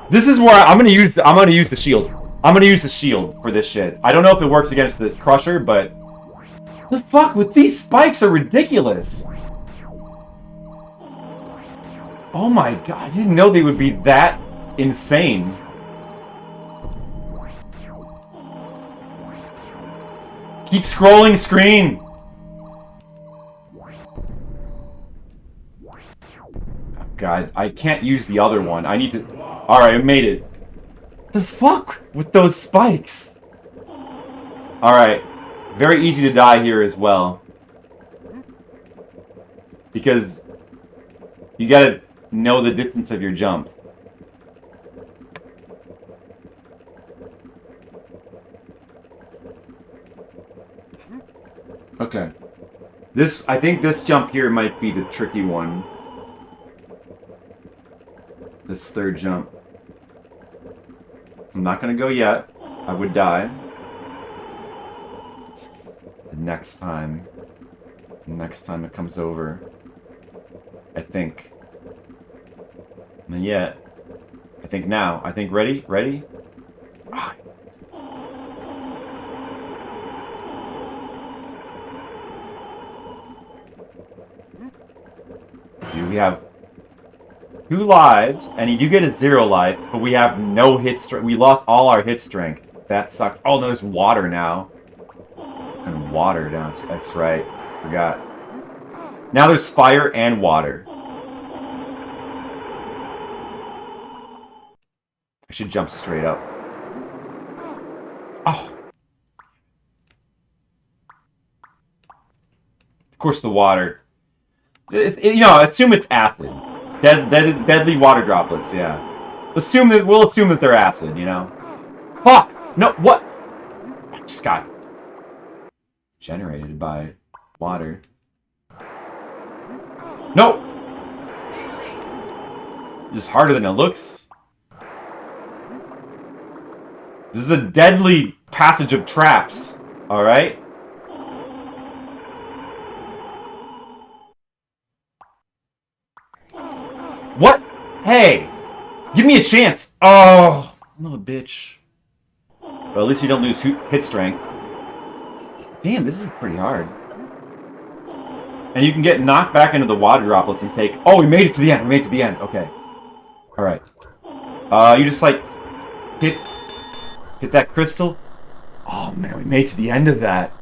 This is where I'm gonna use the shield. I'm gonna use the shield for this shit. I don't know if it works against the crusher, but the fuck with these spikes are ridiculous. Oh my god, I didn't know they would be that insane. Keep scrolling screen. Oh god, I can't use the other one. I need to... Alright, I made it. The fuck with those spikes? Alright. Very easy to die here as well. Because you gotta know the distance of your jumps. Okay. I think this jump here might be the tricky one. This third jump. I'm not gonna go yet. I would die. The next time it comes over. I think. Not yet. I think now. I think ready? Ready? Ah. We have 2 lives, and you do get a 0 life, but we have no hit strength. We lost all our hit strength. That sucks. Oh, no, there's water now. And water down. That's right. Forgot. Now there's fire and water. I should jump straight up. Oh. Of course, the water. You know, assume it's acid. Deadly water droplets, yeah. We'll assume that they're acid, you know? Fuck! No, what? I just got generated by water. No! This is harder than it looks. This is a deadly passage of traps, alright? What? Hey! Give me a chance! Oh! I'm a bitch. Well, at least you don't lose hit strength. Damn, this is pretty hard. And you can get knocked back into the water droplets and take... Oh, we made it to the end! We made it to the end! Okay. Alright. You just, like... Hit that crystal. Oh, man, we made it to the end of that.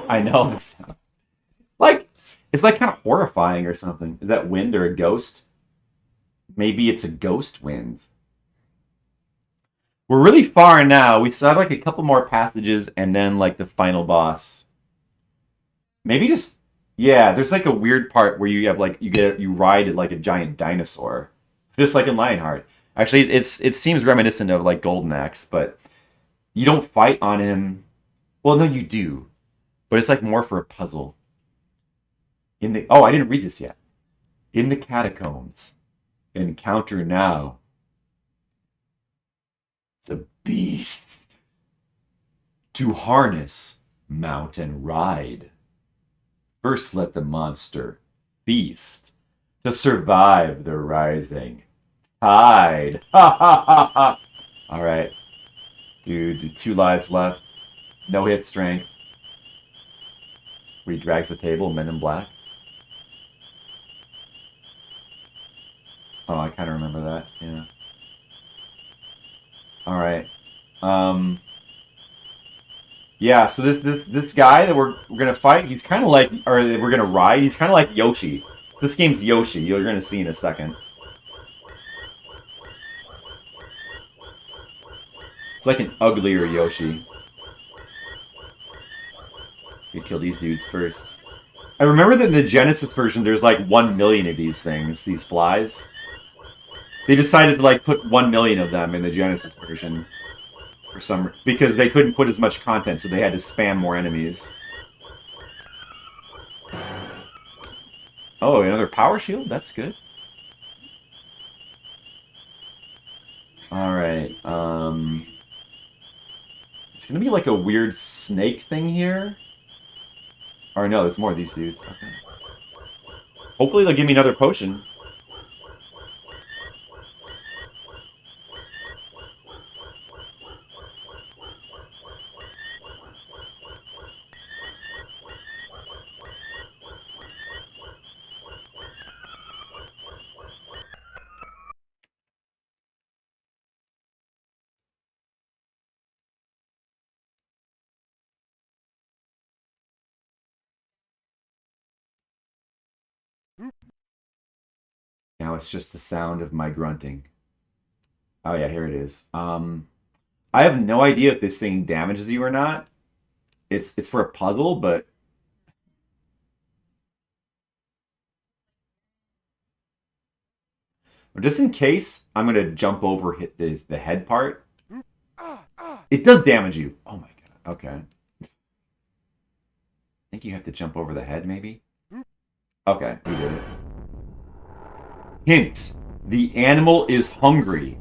I know. It's like kind of horrifying or something. Is that wind or a ghost? Maybe it's a ghost wind. We're really far now. We still have like a couple more passages and then like the final boss. Maybe just... Yeah, there's like a weird part where you have like... You ride it like a giant dinosaur. Just like in Lionheart. Actually, it seems reminiscent of like Golden Axe, but you don't fight on him. Well, no, you do. But it's like more for a puzzle. Oh, I didn't read this yet. In the catacombs, encounter now the beast. To harness, mount, and ride. First let the monster feast to survive the rising tide. Ha ha ha ha. Alright. Dude, 2 lives left. No hit strength. Where he drags the table, Men in Black. Oh, I kind of remember that, yeah. Alright. Yeah, so this guy that we're gonna fight, he's kind of like, or we're gonna ride. He's kind of like Yoshi. So this game's Yoshi. You're gonna see in a second. It's like an uglier Yoshi. You kill these dudes first. I remember that in the Genesis version, there's like 1 million of these things, these flies. They decided to like put 1 million of them in the Genesis version for some because they couldn't put as much content, so they had to spam more enemies. Oh, another power shield? That's good. Alright, it's gonna be like a weird snake thing here. Or no, there's more of these dudes. Okay. Hopefully they'll give me another potion. Now it's just the sound of my grunting. Oh yeah, here it is. I have no idea if this thing damages you or not. It's for a puzzle, but just in case, I'm gonna jump over hit the head part. It does damage you. Oh my god. Okay. I think you have to jump over the head, maybe. Okay, we did it. Hint: the animal is hungry.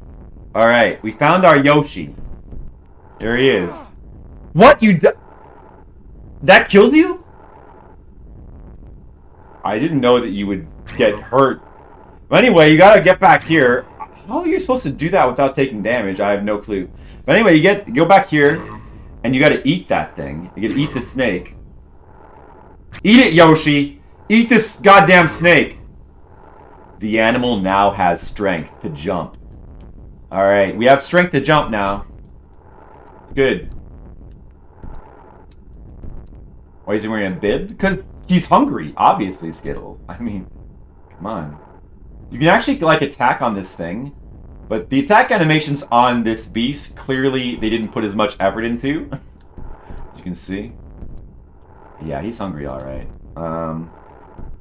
All right, we found our Yoshi. There he is. What you? That killed you? I didn't know that you would get hurt. But anyway, you gotta get back here. How are you supposed to do that without taking damage? I have no clue. But anyway, you go back here, and you gotta eat that thing. You gotta eat the snake. Eat it, Yoshi! Eat this goddamn snake! The animal now has strength to jump. Alright, we have strength to jump now. Good. Why is he wearing a bib? Because he's hungry, obviously, Skittles. I mean, come on. You can actually, like, attack on this thing. But the attack animations on this beast, clearly they didn't put as much effort into. As you can see. Yeah, he's hungry, alright.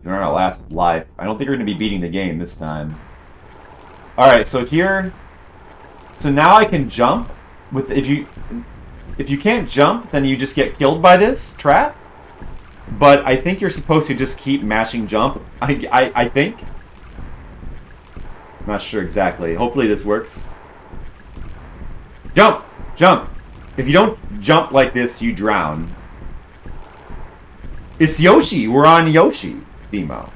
You're on our last life. I don't think we're going to be beating the game this time. Alright, so here... So now I can jump. If you can't jump, then you just get killed by this trap. But I think you're supposed to just keep mashing jump. I think. I'm not sure exactly. Hopefully this works. Jump! Jump! If you don't jump like this, you drown. It's Yoshi! We're on Yoshi, Demo.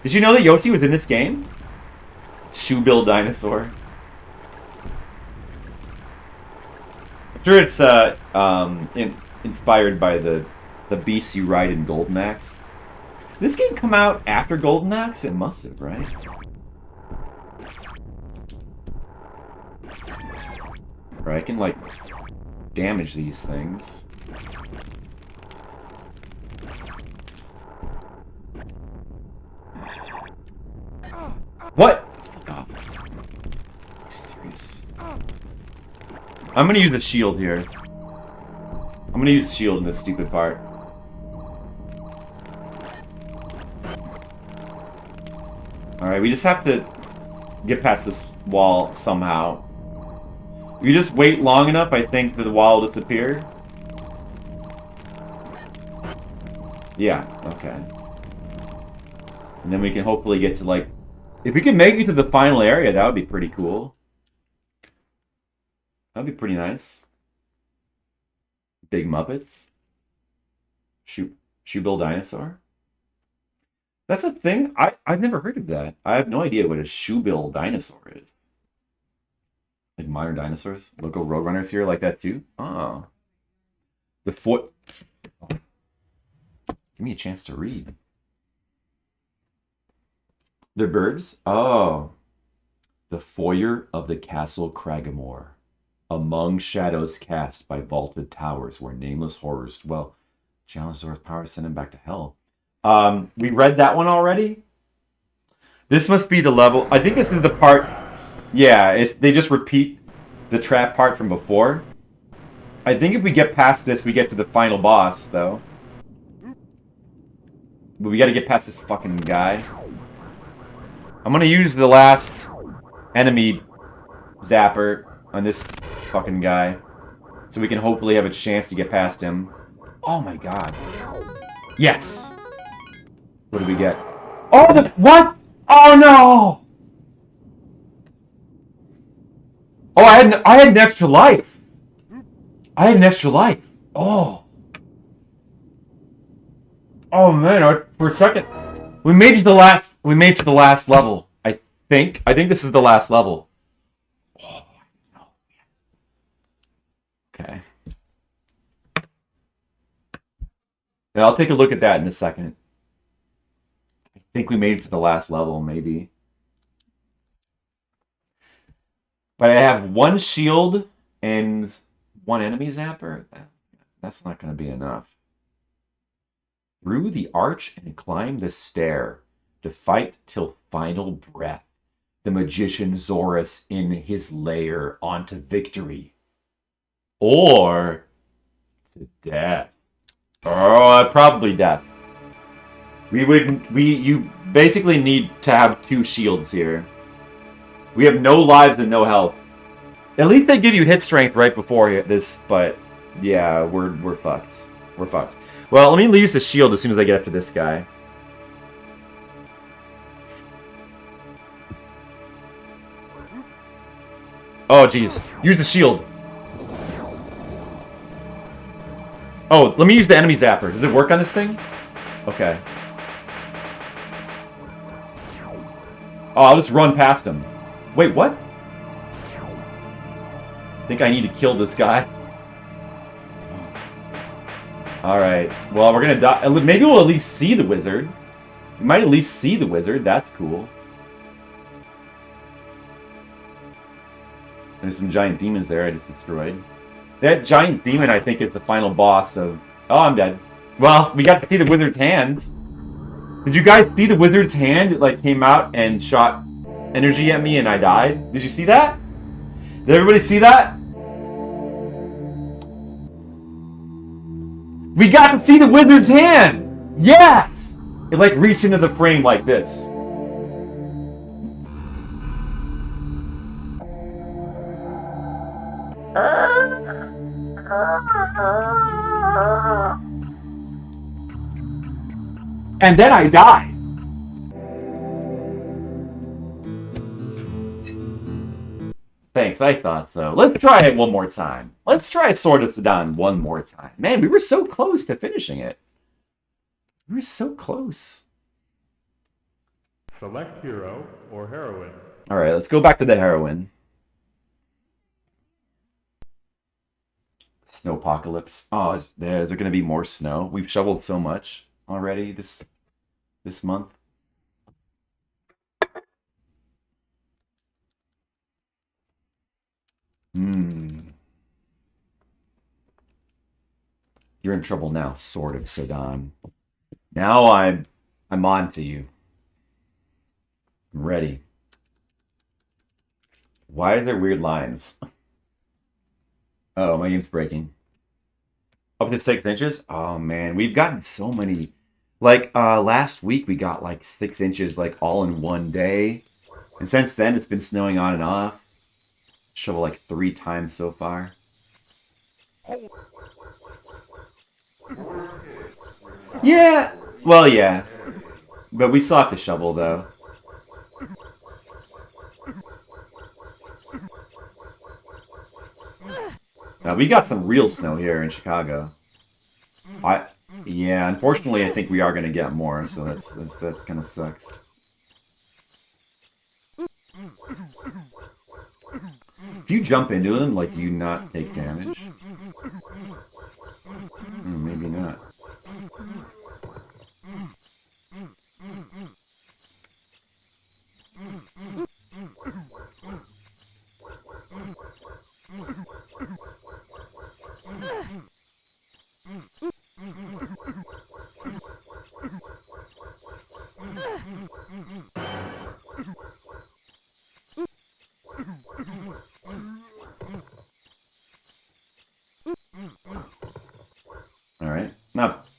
Did you know that Yoshi was in this game? Shoebill dinosaur. I'm sure it's inspired by the beasts you ride in Golden Axe. Did this game come out after Golden Axe? It must have, right? Right, I can, like, damage these things. What? Fuck off. Are you serious? I'm gonna use the shield here. I'm gonna use the shield in this stupid part. Alright, we just have to get past this wall somehow. If you just wait long enough, I think that the wall will disappear. Yeah, okay. And then we can hopefully get to, like... If we can make it to the final area, that would be pretty cool. That'd be pretty nice. Big Muppets. Shoebill dinosaur. That's a thing? I've never heard of that. I have no idea what a shoebill dinosaur is. Like modern dinosaurs? Local roadrunners here like that too? Oh. The foot. Oh. Give me a chance to read. They're birds? Oh. The foyer of the Castle Craggamore. Among shadows cast by vaulted towers where nameless horrors dwell. Challenge Zor's power to send him back to hell. We read that one already. This must be the level. I think this is the part. Yeah, they just repeat the trap part from before. I think if we get past this, we get to the final boss, though. But we gotta get past this fucking guy. I'm gonna use the last enemy zapper on this fucking guy. So we can hopefully have a chance to get past him. Oh my god. Yes! What do we get? Oh, what? Oh no! Oh, I had an extra life. I had an extra life. Oh. Oh man, for a second. We made it to the last level. I think this is the last level. Oh, no. Okay. Now, I'll take a look at that in a second. I think we made it to the last level, maybe. But I have one shield and one enemy zapper. That's not going to be enough. Through the arch and climb the stair to fight till final breath. The magician Zorus in his lair onto victory. Or to death. Oh, probably death. You basically need to have 2 shields here. We have no lives and no health. At least they give you hit strength right before this, but yeah, we're fucked. We're fucked. Well, let me use the shield as soon as I get up to this guy. Oh, jeez. Use the shield. Oh, let me use the enemy zapper. Does it work on this thing? Okay. Oh, I'll just run past him. Wait, what? I think I need to kill this guy. Alright. Well, we're gonna die. Maybe we'll at least see the wizard. We might at least see the wizard. That's cool. There's some giant demons there I just destroyed. That giant demon, I think, is the final boss of... Oh, I'm dead. Well, we got to see the wizard's hands. Did you guys see the wizard's hand? It, like, came out and shot energy at me and I died. Did you see that? Did everybody see that? We got to see the wizard's hand! Yes! It, like, reached into the frame like this. And then I died. Thanks, I thought so. Let's try it one more time. Let's try Sword of Sodan one more time. Man, we were so close to finishing it. We were so close. Select hero or heroine. Alright, let's go back to the heroine. Snowpocalypse. Oh, is there going to be more snow? We've shoveled so much already this month. You're in trouble now, Sword of Sodan. Now I'm on to you. I'm ready. Why is there weird lines? Oh, my game's breaking. Up to 6 inches? Oh man, we've gotten so many. Like last week we got like 6 inches like all in one day. And since then it's been snowing on and off. Shovel like 3 times so far. Yeah. Well, yeah. But we still have to shovel though. Now, we got some real snow here in Chicago. Yeah, unfortunately, I think we are going to get more, so that kind of sucks. If you jump into them, like, do you not take damage? Maybe not.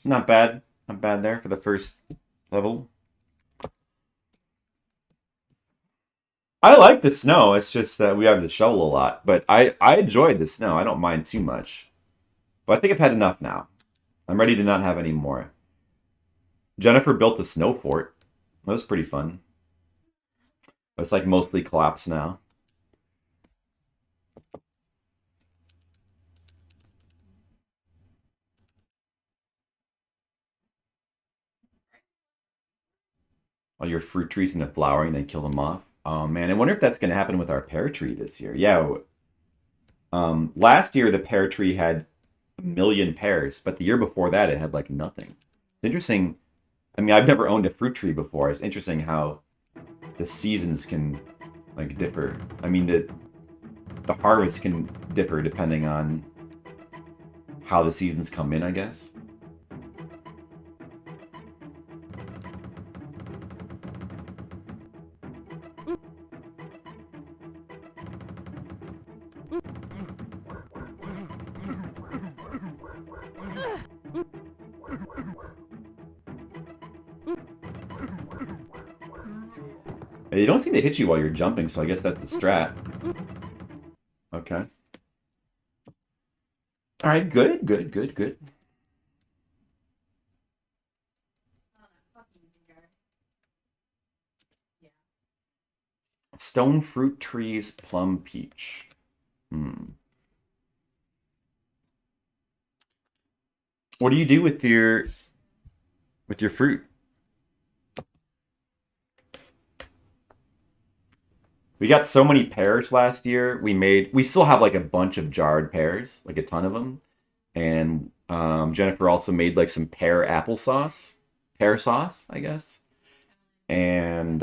Not bad. Not bad there for the first level. I like the snow. It's just that we have to shovel a lot. But I enjoyed the snow. I don't mind too much. But I think I've had enough now. I'm ready to not have any more. Jennifer built a snow fort. That was pretty fun. It's like mostly collapsed now. All your fruit trees and the flowering, then kill them off. Oh man, I wonder if that's going to happen with our pear tree this year. Yeah. Last year the pear tree had 1,000,000 pears, but the year before that it had like nothing. It's interesting. I mean, I've never owned a fruit tree before. It's interesting how the seasons can like differ. I mean, the harvest can differ depending on how the seasons come in, I guess. They don't seem to hit you while you're jumping, so I guess that's the strat. Okay. All right, good, good, good, good. Stone fruit trees, plum peach. What do you do with your fruit? We got so many pears last year. We still have like a bunch of jarred pears, like a ton of them. And Jennifer also made like some pear applesauce, pear sauce, I guess. And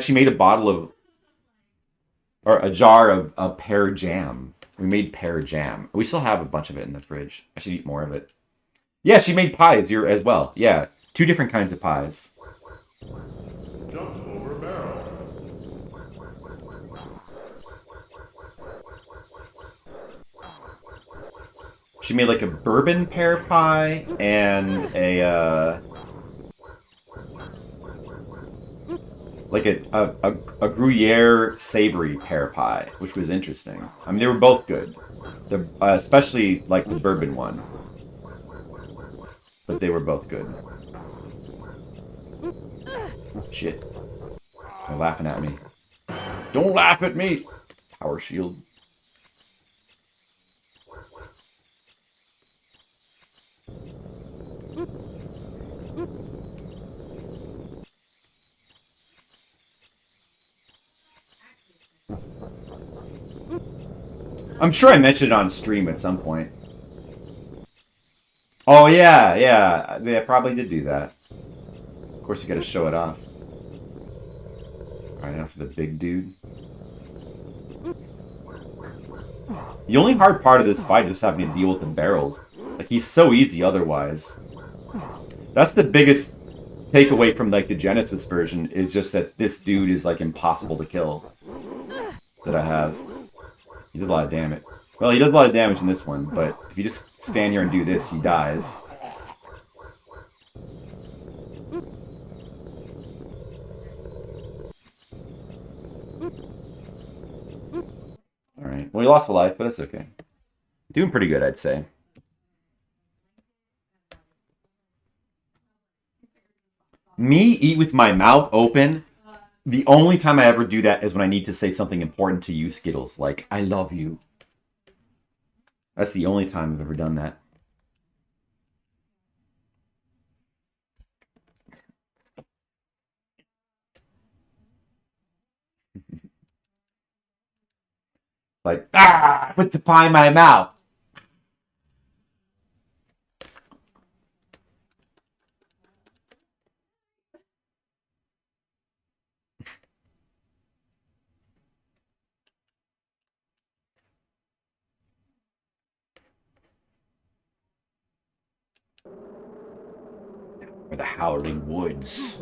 she made a bottle of, or a jar of pear jam. We made pear jam. We still have a bunch of it in the fridge. I should eat more of it. Yeah, she made pies here as well. Yeah, 2 different kinds of pies. Jump over barrel. She made like a bourbon pear pie and a like a Gruyere savory pear pie, which was interesting. I mean, they were both good. Especially like the bourbon one, but they were both good. Shit! They're laughing at me. Don't laugh at me. Power shield. I'm sure I mentioned it on stream at some point. Oh yeah, they probably did do that. Of course, you got to show it off. All right, now for the big dude. The only hard part of this fight is just having to deal with the barrels. Like, he's so easy otherwise. That's the biggest takeaway from like the Genesis version, is just that this dude is like impossible to kill. That I have. He does a lot of damage. Well, he does a lot of damage in this one, but if you just stand here and do this, he dies. Alright. Well, he lost a life, but that's okay. Doing pretty good, I'd say. Me eat with my mouth open. The only time I ever do that is when I need to say something important to you, Skittles. Like, I love you. That's the only time I've ever done that. Like, put the pie in my mouth. Or the Howling Woods.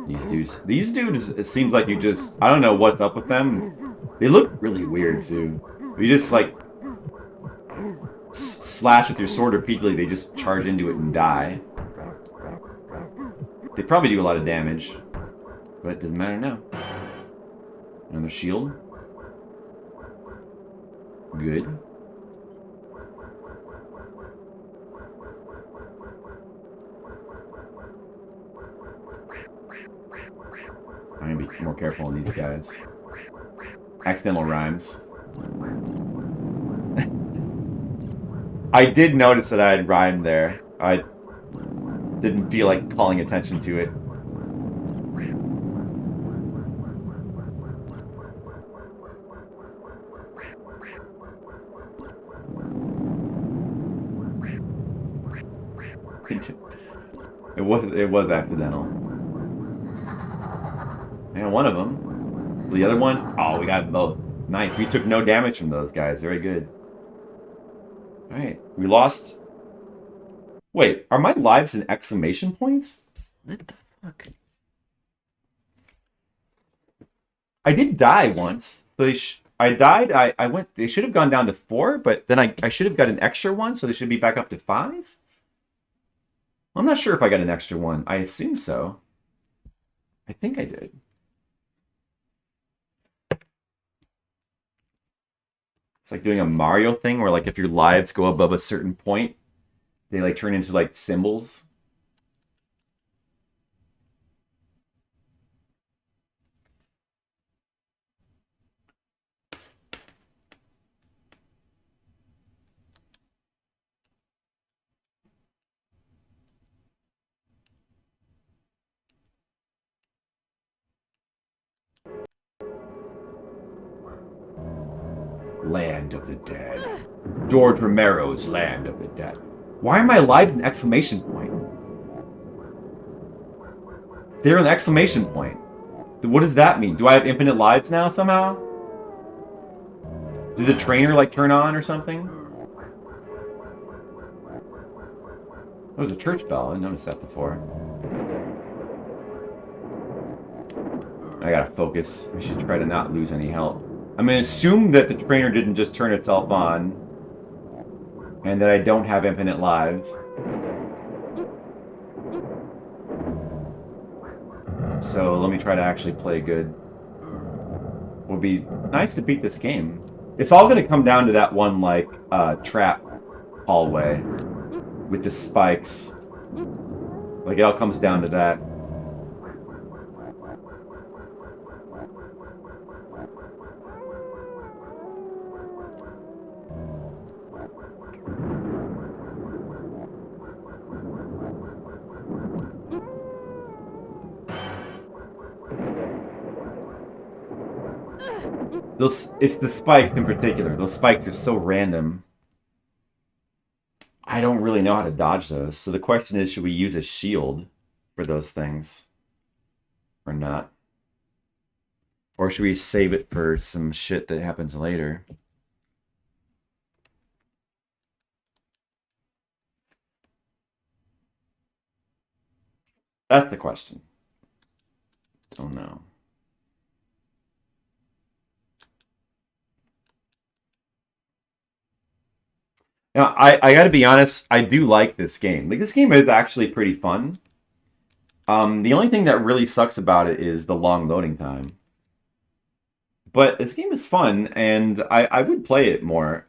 These dudes, it seems like you just, I don't know what's up with them. They look really weird too. You just like slash with your sword repeatedly, they just charge into it and die. They probably do a lot of damage, but it doesn't matter now. Another shield. Good. I'm gonna be more careful on these guys. Accidental rhymes. I did notice that I had rhymed there. I didn't feel like calling attention to it. It was accidental. And one of them. The other one, oh, we got both. Nice. We took no damage from those guys. Very good. Alright. We lost... Wait, are my lives an exclamation point? What the fuck? I did die once. So I died, I went... They should have gone down to 4, but then I should have got an extra one, so they should be back up to 5? I'm not sure if I got an extra one. I assume so. I think I did. It's like doing a Mario thing where, like, if your lives go above a certain point, they, like, turn into, like, symbols. Land of the Dead. George Romero's Land of the Dead. Why are my lives an exclamation point? They're an exclamation point. What does that mean? Do I have infinite lives now somehow? Did the trainer, like, turn on or something? That was a church bell. I didn't notice that before. I gotta focus. I should try to not lose any health. I'm gonna assume that the trainer didn't just turn itself on, and that I don't have infinite lives. So let me try to actually play good. It would be nice to beat this game. It's all gonna come down to that one, like, trap hallway with the spikes. Like, it all comes down to that. It's the spikes in particular. Those spikes are so random. I don't really know how to dodge those. So the question is, should we use a shield for those things? Or not? Or should we save it for some shit that happens later? That's the question. Don't know. Now, I gotta be honest, I do like this game. Like, this game is actually pretty fun. The only thing that really sucks about it is the long loading time. But this game is fun, and I would play it more.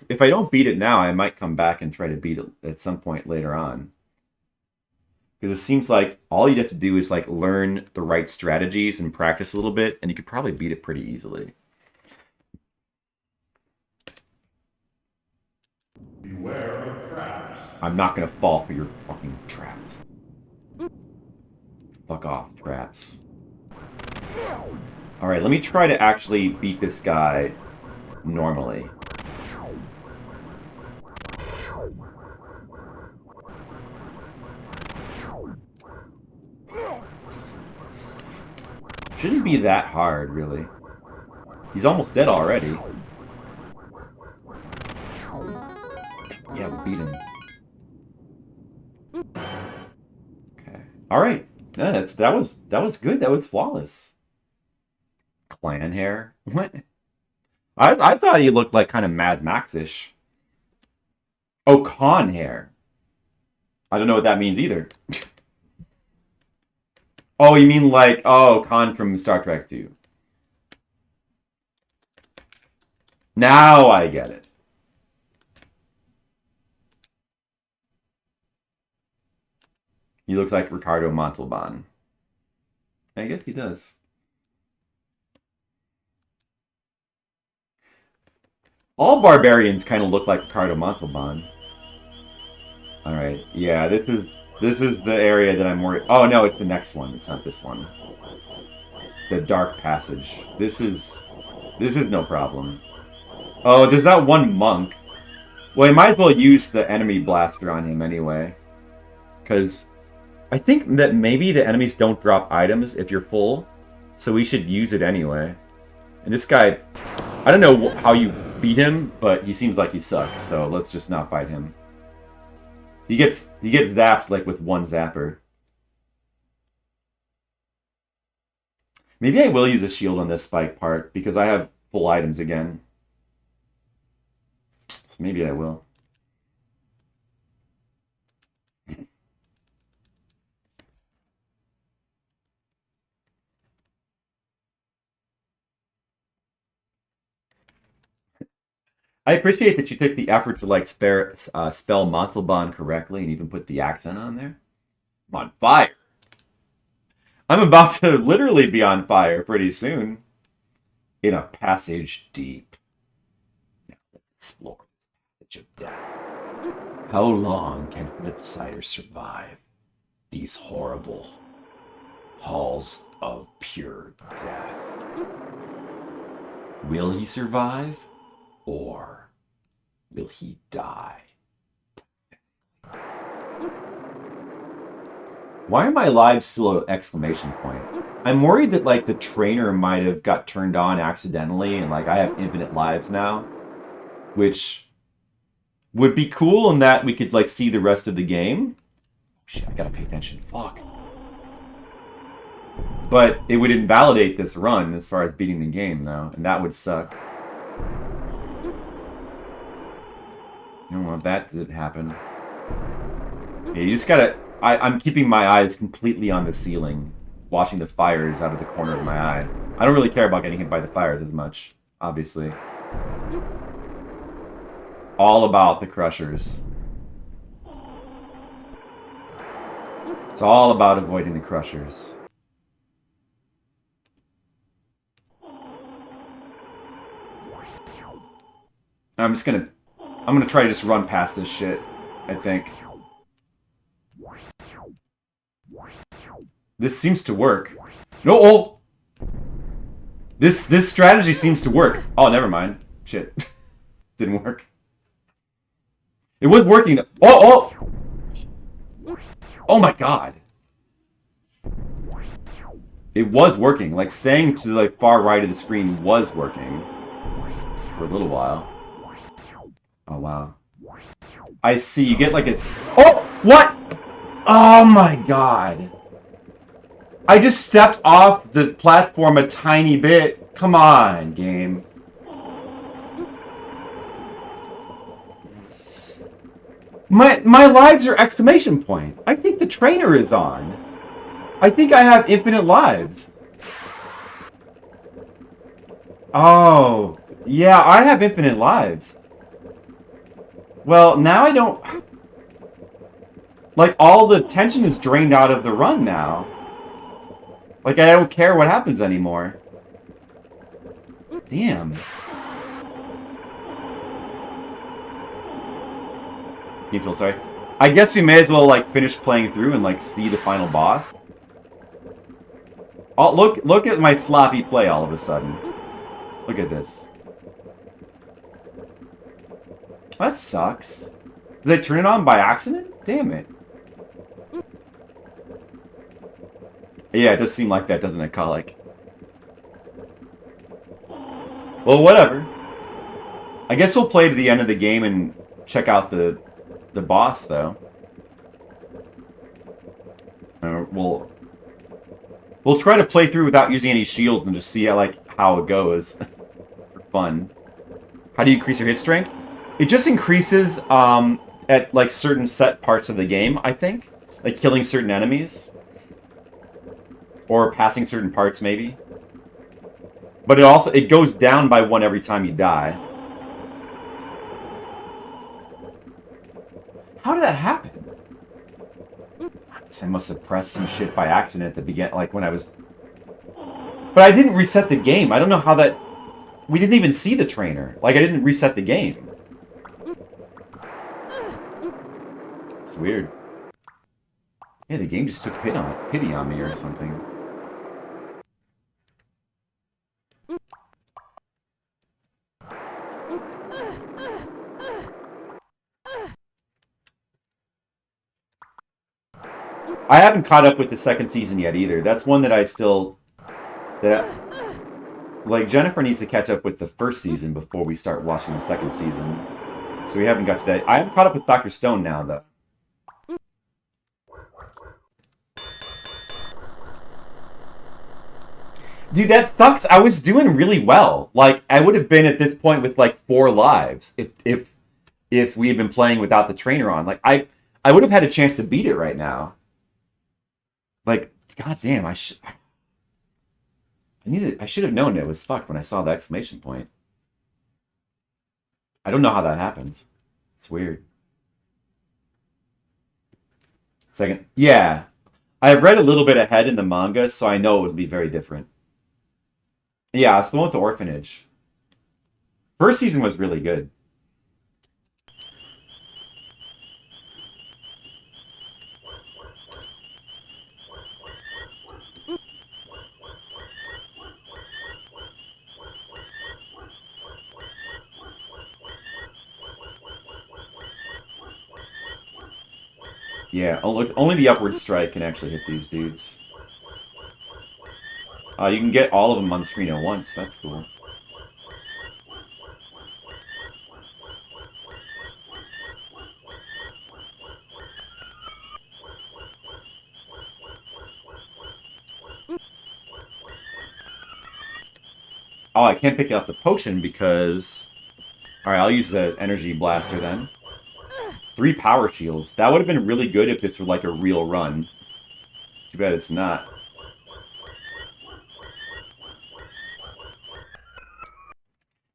If I don't beat it now, I might come back and try to beat it at some point later on. Because it seems like all you'd have to do is, like, learn the right strategies and practice a little bit, and you could probably beat it pretty easily. Beware of traps. I'm not gonna fall for your fucking traps. Fuck off, traps. Alright, let me try to actually beat this guy normally. Shouldn't be that hard, really. He's almost dead already. Yeah, we beat him. Okay. Alright. Yeah, that was good. That was flawless. Clan hair? What? I thought he looked like kind of Mad Max-ish. Oh, con hair. I don't know what that means either. Oh, you mean like, oh, Khan from Star Trek 2. Now I get it. He looks like Ricardo Montalban. I guess he does. All barbarians kind of look like Ricardo Montalban. All right, yeah, this is the area that I'm worried. Oh no, it's the next one. It's not this one. The dark passage. This is no problem. Oh, there's that one monk. Well, I might as well use the enemy blaster on him anyway, because I think that maybe the enemies don't drop items if you're full, so we should use it anyway. And this guy, I don't know how you beat him, but he seems like he sucks, so let's just not fight him. He gets zapped like with one zapper. Maybe I will use a shield on this spike part because I have full items again. So maybe I will. I appreciate that you took the effort to like spell Montalban correctly and even put the accent on there. I'm on fire. I'm about to literally be on fire pretty soon. In a passage deep. Now let's explore this passage of death. How long can Flipsider survive these horrible halls of pure death? Will he survive? Or will he die? Why are my lives still an exclamation point? I'm worried that like the trainer might have got turned on accidentally and like I have infinite lives now. Which would be cool in that we could like see the rest of the game. Shit, I gotta pay attention. Fuck. But it would invalidate this run as far as beating the game though, and that would suck. You don't want that to happen. Yeah, you just gotta... I'm keeping my eyes completely on the ceiling, watching the fires out of the corner of my eye. I don't really care about getting hit by the fires as much, obviously. All about the crushers. It's all about avoiding the crushers. I'm gonna try to just run past this shit, I think. This seems to work. No, oh! This strategy seems to work. Oh, never mind. Shit. Didn't work. It was working. Oh, oh! Oh my god. It was working. Like, staying to the like, far right of the screen was working. For a little while. Oh, wow. I see. You get like it's... Oh! What? Oh my god. I just stepped off the platform a tiny bit. Come on, game. My lives are exclamation point. I think the trainer is on. I think I have infinite lives. Oh. Yeah, I have infinite lives. Well, now I don't... Like, all the tension is drained out of the run now. Like, I don't care what happens anymore. Damn. You feel sorry? I guess we may as well, like, finish playing through and, like, see the final boss. Oh, look at my sloppy play all of a sudden. Look at this. That sucks. Did I turn it on by accident? Damn it. Yeah, it does seem like that, doesn't it, Colic? Well, whatever. I guess we'll play to the end of the game and check out the boss, though. We'll try to play through without using any shields and just see how it goes. For fun. How do you increase your hit strength? It just increases at like certain set parts of the game, I think. Like killing certain enemies. Or passing certain parts, maybe. But it goes down by 1 every time you die. How did that happen? I guess I must have pressed some shit by accident at the beginning, like when I was... But I didn't reset the game. I don't know how that... We didn't even see the trainer. Like, I didn't reset the game. It's weird. Yeah, the game just took pity on me or something. I haven't caught up with the 2nd season yet either. That's one that I still... Like, Jennifer needs to catch up with the 1st season before we start watching the 2nd season. So we haven't got to that. I haven't caught up with Dr. Stone now, though. Dude, that sucks. I was doing really well. Like, I would have been at this point with, like, 4 lives if we had been playing without the trainer on. Like, I would have had a chance to beat it right now. Like, goddamn, I should have known it was fucked when I saw the exclamation point. I don't know how that happens. It's weird. Second, yeah. I've read a little bit ahead in the manga, so I know it would be very different. Yeah, it's the one with the orphanage. 1st season was really good. Yeah, only the upward strike can actually hit these dudes. You can get all of them on the screen at once. That's cool. Oh, I can't pick up the potion because... Alright, I'll use the energy blaster then. 3 power shields. That would have been really good if this were like a real run. Too bad it's not.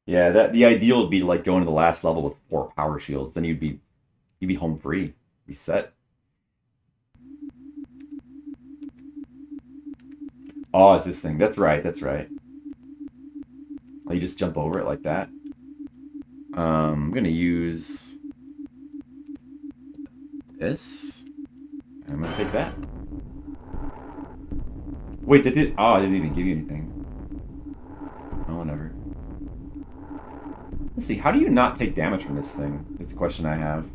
Yeah, the ideal would be to like go into the last level with 4 power shields. Then you'd be home free. Be set. Oh, it's this thing. That's right, that's right. Oh, you just jump over it like that. I'm gonna use this. I'm gonna take that. Wait, that did... Oh, I didn't even give you anything. Oh, whatever. Let's see, how do you not take damage from this thing? That's the question I have.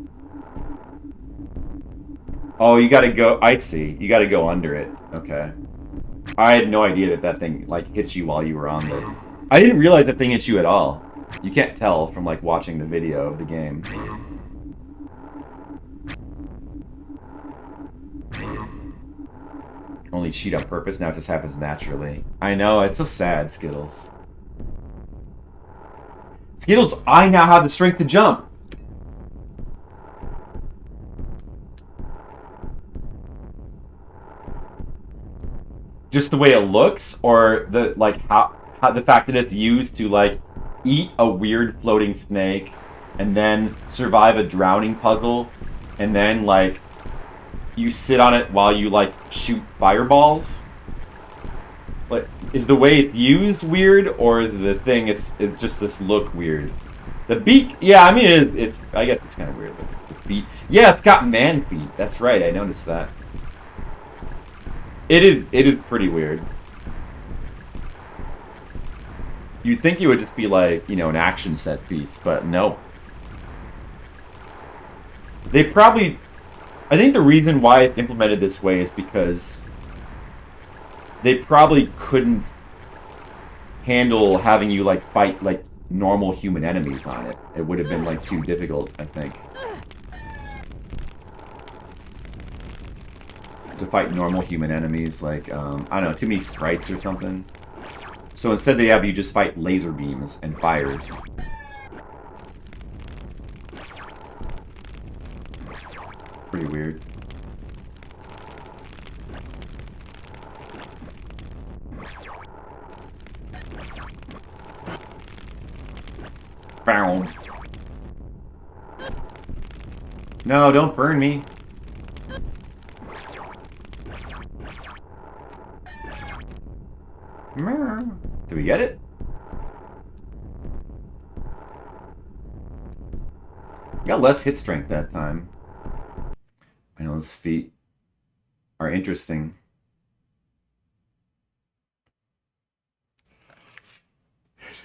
Oh, you gotta go... I see. You gotta go under it. Okay. I had no idea that thing, like, hits you while you were on the... I didn't realize that thing hits you at all. You can't tell from, like, watching the video of the game. Only cheat on purpose, now it just happens naturally. I know, it's so sad, Skittles. Skittles, I now have the strength to jump! Just the way it looks, or the, like, how the fact that it's used to, like, eat a weird floating snake, and then survive a drowning puzzle, and then, like, you sit on it while you, like, shoot fireballs? Like, is the way it's used weird, or is the thing, is just this look weird? The beak, yeah, I mean, it's I guess it's kind of weird, but the feet, yeah, it's got man feet, that's right, I noticed that. It is pretty weird. You'd think it would just be like, you know, an action set piece, but no. They probably... I think the reason why it's implemented this way is because they probably couldn't handle having you, like, fight, like, normal human enemies on it. It would have been, like, too difficult, I think. To fight normal human enemies, like, I don't know, too many sprites or something. So instead they have you just fight laser beams and fires. pretty weird. Bow. No, don't burn me. Do we get it? Got less hit strength that time. I know those feet are interesting.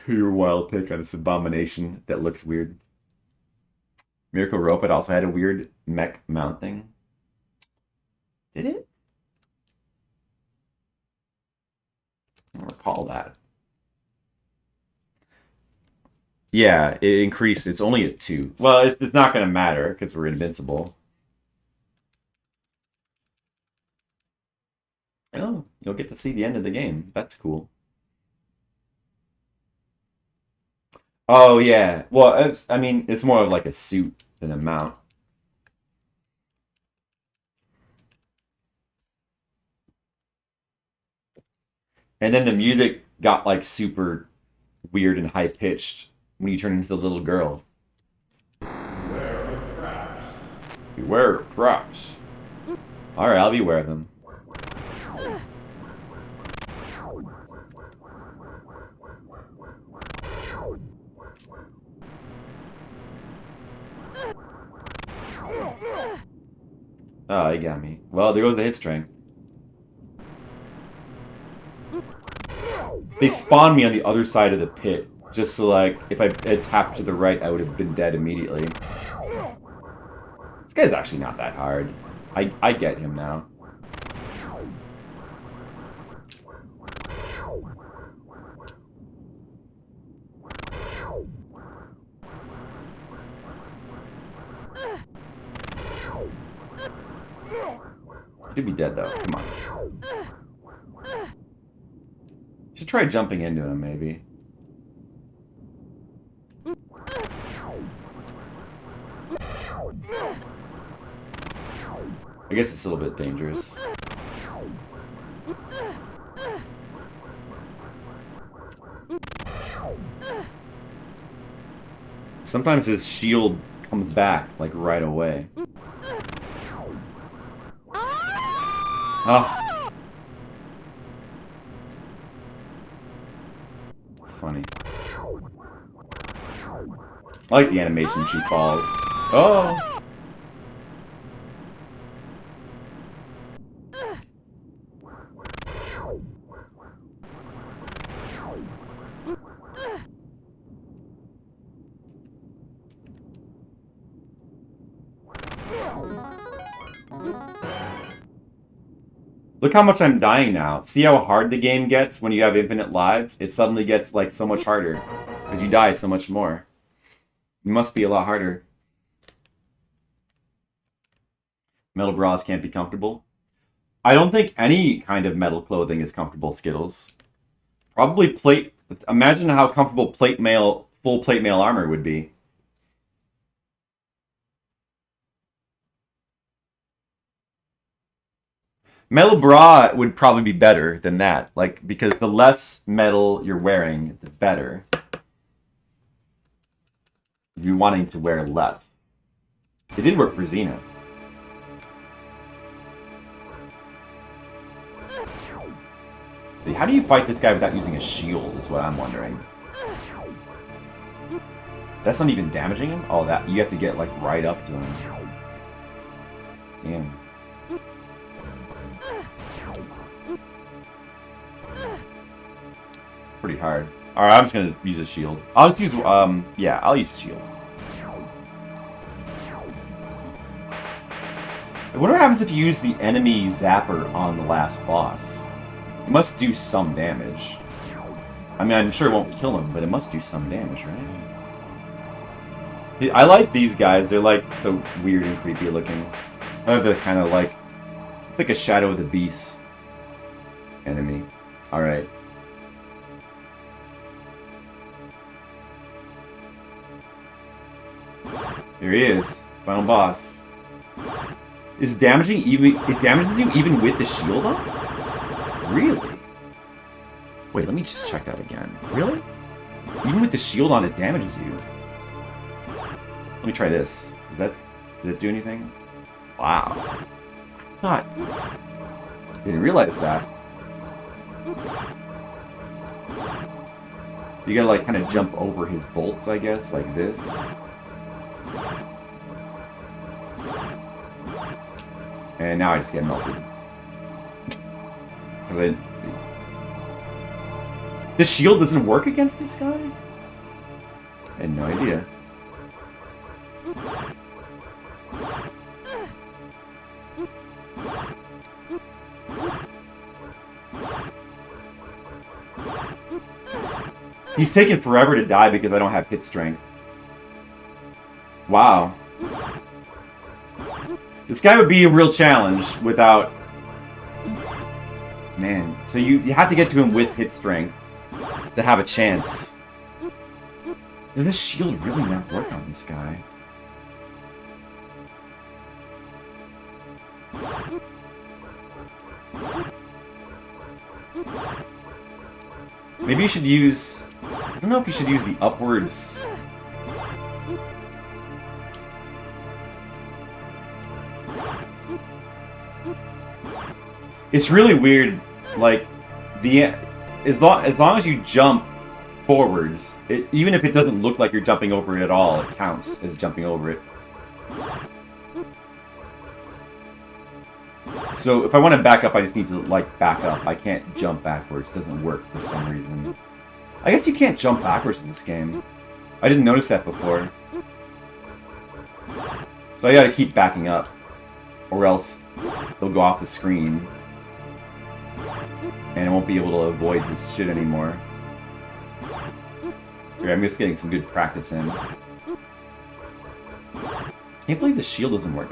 Your wild take on this abomination that looks weird. Miracle Robot also had a weird mech mount thing. Did it? I don't recall that. Yeah, it increased. It's only at 2. Well, it's not going to matter because we're invincible. Oh, you'll get to see the end of the game. That's cool. Oh, yeah. Well, I mean, it's more of like a suit than a mount. And then the music got like super weird and high pitched when you turn into the little girl. Beware of traps. Beware of traps. Alright, I'll be aware of them. Oh, he got me. Well, there goes the hit strength. They spawned me on the other side of the pit. Just so, like, if I had tapped to the right, I would have been dead immediately. This guy's actually not that hard. I get him now. He'd be dead, though. Come on. Should try jumping into him, maybe. I guess it's a little bit dangerous. Sometimes his shield comes back, like, right away. Oh. It's funny. I like the animation she falls. Oh! Look how much I'm dying now. See how hard the game gets when you have infinite lives? It suddenly gets, like, so much harder. Because you die so much more. It must be a lot harder. Metal bras can't be comfortable. I don't think any kind of metal clothing is comfortable, Skittles. Probably plate... Imagine how comfortable plate mail, full plate mail armor would be. Metal bra would probably be better than that. Like, because the less metal you're wearing, the better. You're wanting to wear less. It did work for Xena. How do you fight this guy without using a shield, is what I'm wondering. That's not even damaging him? Oh, that you have to get, like, right up to him. Damn. Pretty hard. Alright, I'm just gonna use a shield. I'll just use, yeah, I'll use a shield. I wonder what happens if you use the enemy zapper on the last boss. It must do some damage. I mean, I'm sure it won't kill him, but it must do some damage, right? I like these guys. They're, like, so weird and creepy looking. They're kind of like a Shadow of the Beast enemy. Alright. Here he is. Final boss. Is damaging even... It damages you even with the shield on? Really? Wait, let me just check that again. Really? Even with the shield on, it damages you. Let me try this. Does it do anything? Wow. God. Didn't realize that. You gotta, like, kind of jump over his bolts, I guess, like this. And now I just get melted. The shield doesn't work against this guy? I had no idea. He's taking forever to die because I don't have hit strength. Wow. This guy would be a real challenge without... Man, so you have to get to him with hit strength to have a chance. Does this shield really not work on this guy? Maybe you should use... I don't know if you should use the upwards... It's really weird, like, as long as you jump forwards, even if it doesn't look like you're jumping over it at all, it counts as jumping over it. So if I want to back up, I just need to, like, back up. I can't jump backwards. It doesn't work for some reason. I guess you can't jump backwards in this game. I didn't notice that before. So I gotta keep backing up, or else they'll go off the screen. And I won't be able to avoid this shit anymore. Here, I'm just getting some good practice in. Can't believe the shield doesn't work.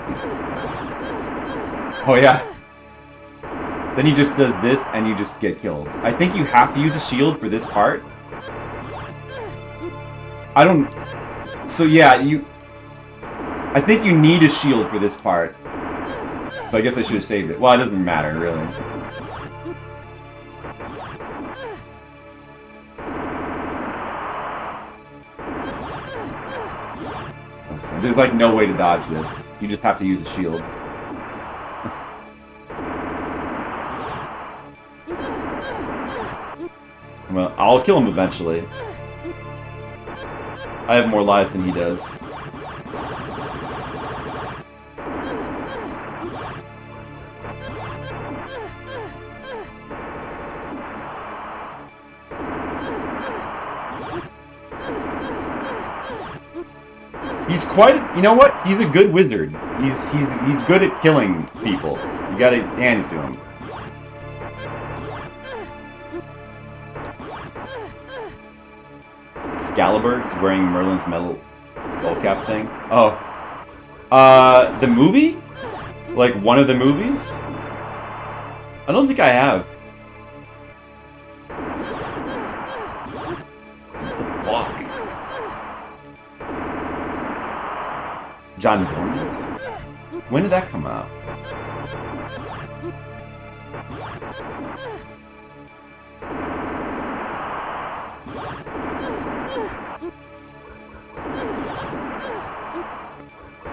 Oh yeah. Then he just does this and you just get killed. I think you have to use a shield for this part. I don't... So yeah, I think you need a shield for this part. So I guess I should have saved it. Well, it doesn't matter, really. There's like no way to dodge this. You just have to use a shield. Well, I'll kill him eventually. I have more lives than he does. He's quite, you know what? He's a good wizard. He's good at killing people. You gotta hand it to him. Excalibur is wearing Merlin's metal skullcap thing. Oh. The movie? Like one of the movies? I don't think I have. What the fuck? John Dormant? When did that come out?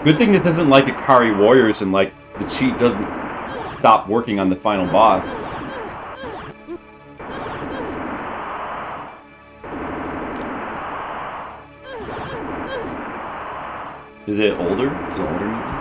Good thing this isn't like Ikari Warriors and like the cheat doesn't stop working on the final boss. Is it older? Is it older movie?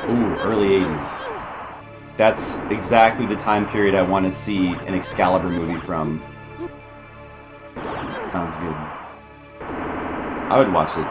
Ooh, early 80s. That's exactly the time period I want to see an Excalibur movie from. Sounds good. I would watch it.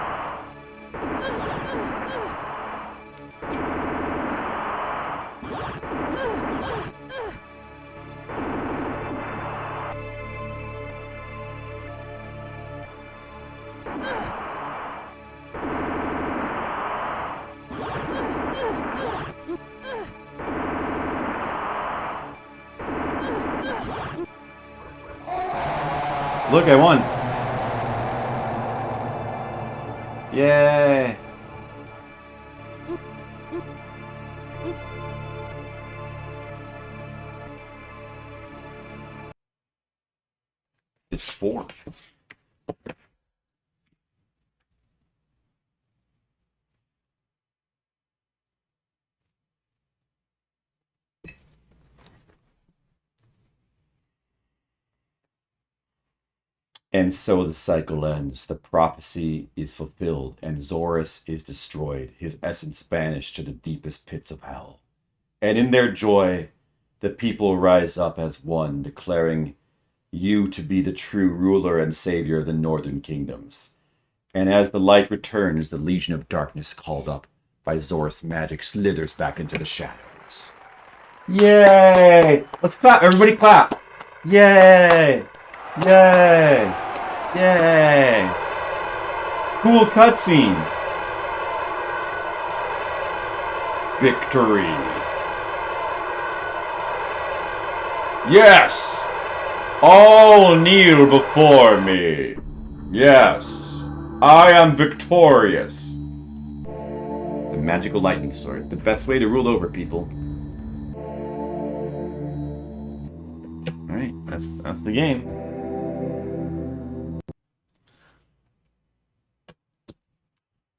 Look, I won. Yay. It's 4. And so the cycle ends, the prophecy is fulfilled, and Zorus is destroyed, his essence banished to the deepest pits of hell. And in their joy, the people rise up as one, declaring you to be the true ruler and savior of the northern kingdoms. And as the light returns, the Legion of Darkness, called up by Zorus' magic, slithers back into the shadows. Yay! Let's clap! Everybody clap! Yay! Yay! Yay! Cool cutscene! Victory! Yes! All kneel before me! Yes! I am victorious! The magical lightning sword. The best way to rule over people. Alright, that's the game.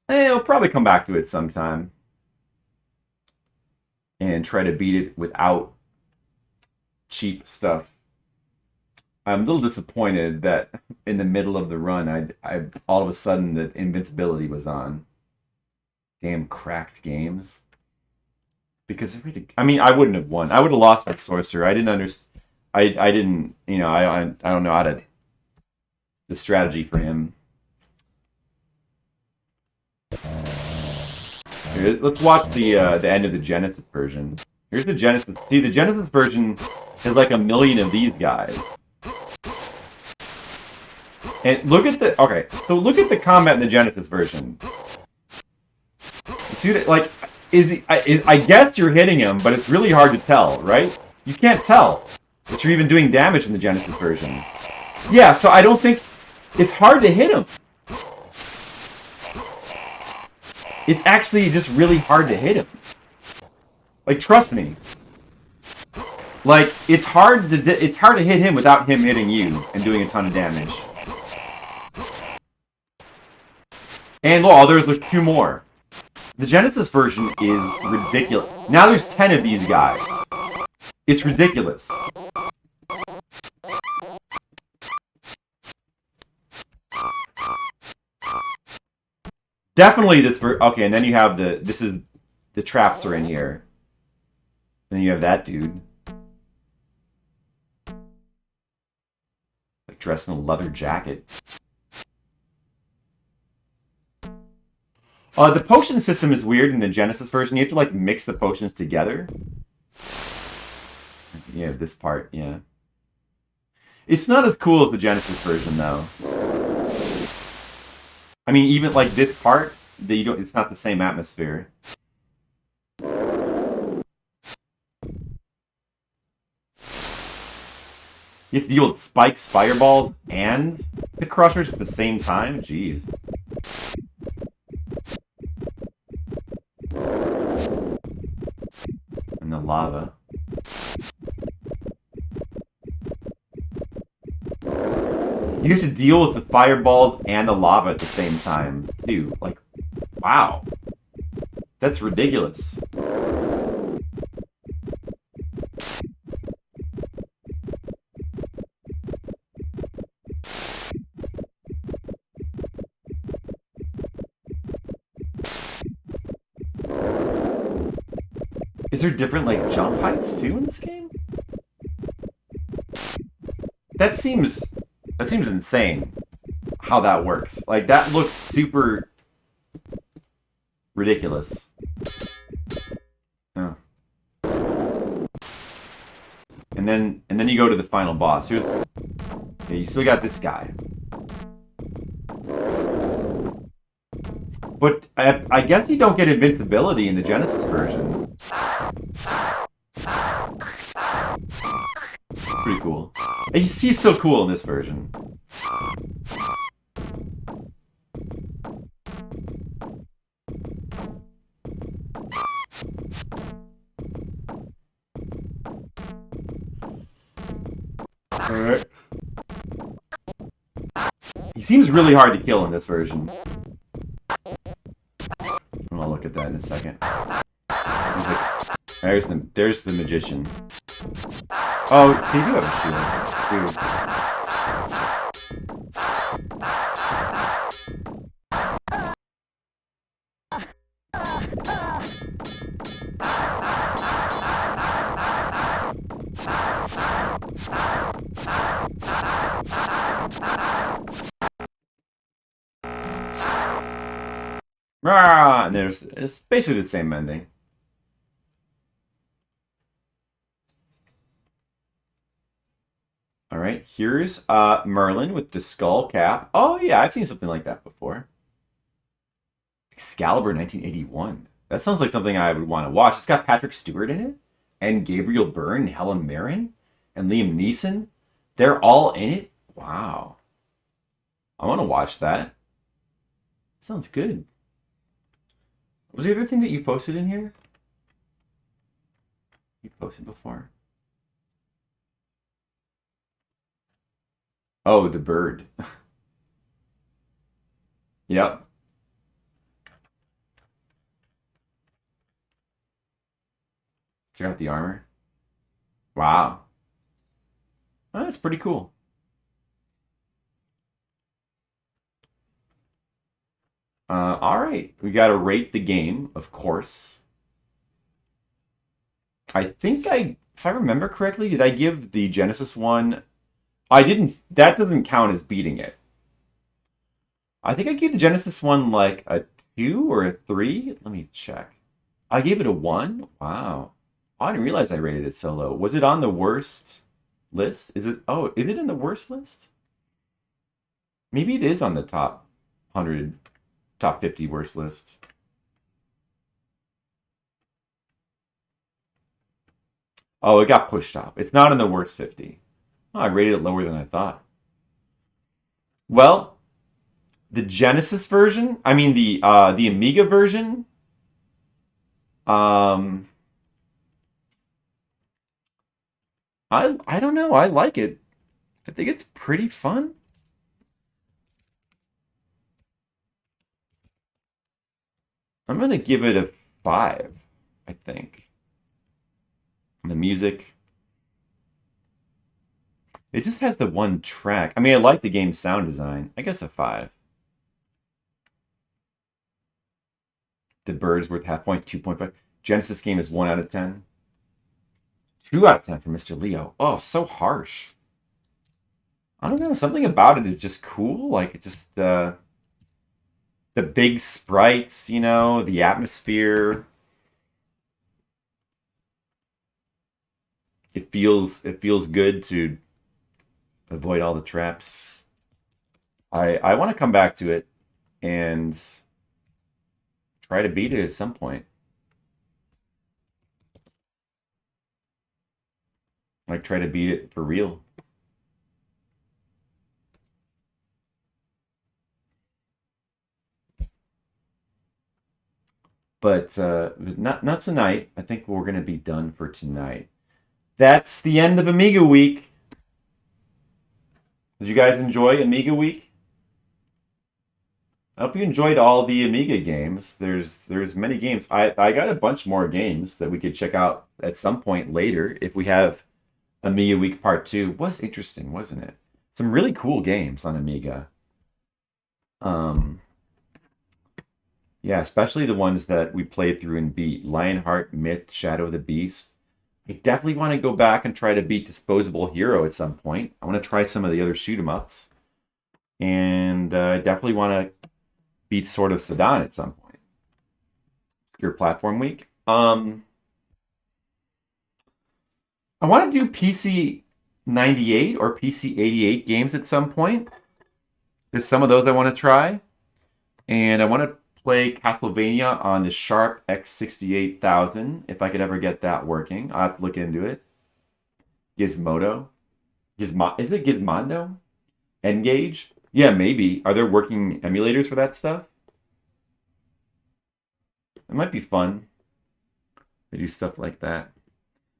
I'll probably come back to it sometime. And try to beat it without cheap stuff. I'm a little disappointed that in the middle of the run, I all of a sudden the invincibility was on. Damn cracked games. Because I mean, I wouldn't have won. I would have lost that sorcerer. I didn't understand. I didn't. You know, I don't know how to. The strategy for him. Here, let's watch the end of the Genesis version. Here's the Genesis. See, the Genesis version has like a million of these guys. And look at the look at the combat in the Genesis version. See that, like, I guess you're hitting him, but it's really hard to tell, right? You can't tell that you're even doing damage in the Genesis version. Yeah, so I don't think it's hard to hit him. It's actually just really hard to hit him. Like, trust me. Like, it's hard to hit him without him hitting you and doing a ton of damage. And look, there's 2 more. The Genesis version is ridiculous. Now there's 10 of these guys. It's ridiculous. Definitely this okay, and then you have the traps are in here. And then you have that dude. Like dressed in a leather jacket. The potion system is weird in the Genesis version. You have to, like, mix the potions together. Yeah, this part, yeah. It's not as cool as the Genesis version, though. I mean, even, like, this part, it's not the same atmosphere. You have to deal with spikes, fireballs, and the crushers at the same time? Jeez. And the lava. You have to deal with the fireballs and the lava at the same time, too. Like, wow. That's ridiculous. Is there different, like, jump heights, too, in this game? That seems insane, how that works. Like, that looks super ridiculous. Oh. And then you go to the final boss. Yeah, you still got this guy. But I guess you don't get invincibility in the Genesis version. Pretty cool. He's still cool in this version. Alright. He seems really hard to kill in this version. I'm gonna look at that in a second. There's the magician. Oh, they do have a shield. Weird. Rah! And it's basically the same ending. All right, here's Merlin with the skull cap. Oh yeah, I've seen something like that before. Excalibur 1981. That sounds like something I would want to watch. It's got Patrick Stewart in it, and Gabriel Byrne, and Helen Mirren, and Liam Neeson. They're all in it. Wow. I want to watch that. Sounds good. What was the other thing that you posted in here? You posted before. Oh, the bird. Yep. Check out the armor. Wow. Oh, that's pretty cool. All right. We got to rate the game, of course. I think if I remember correctly, did I give the Genesis one? I didn't. That doesn't count as beating it. I think I gave the Genesis one like a 2 or a 3. Let me check. I gave it a 1. Wow. Oh, I didn't realize I rated it so low. Was it on the worst list? Is it? Oh, is it in the worst list? Maybe it is on the top 100, top 50 worst list. Oh, it got pushed off. It's not in the worst 50. Oh, I rated it lower than I thought. Well, the Genesis version, I mean the Amiga version, I don't know. I like it. I think it's pretty fun. I'm gonna give it a 5, I think. The music. It just has the one track. I mean, I like the game's sound design. I guess a 5. The bird's worth half point, 2.5. Genesis game is 1 out of 10. 2 out of 10 for Mr. Leo. Oh, so harsh. I don't know. Something about it is just cool. Like, it's just the big sprites, you know, the atmosphere. It feels good to avoid all the traps. I want to come back to it and try to beat it at some point. Like try to beat it for real. But not tonight. I think we're gonna be done for tonight. That's the end of Amiga Week. Did you guys enjoy Amiga Week? I hope you enjoyed all the Amiga games. There's many games. I got a bunch more games that we could check out at some point later if we have Amiga Week Part 2. Was interesting, wasn't it? Some really cool games on Amiga. Yeah, especially the ones that we played through and beat. Lionheart, Myth, Shadow of the Beast. I definitely want to go back and try to beat Disposable Hero at some point. I want to try some of the other shoot 'em ups. And I definitely want to beat Sword of Sodan at some point. Your platform week. I want to do PC 98 or PC 88 games at some point. There's some of those I want to try. And I want to play Castlevania on the Sharp X68000 if I could ever get that working. I'll have to look into it. Gizmodo. Is it Gizmondo? Engage? Yeah, maybe. Are there working emulators for that stuff? It might be fun to do stuff like that.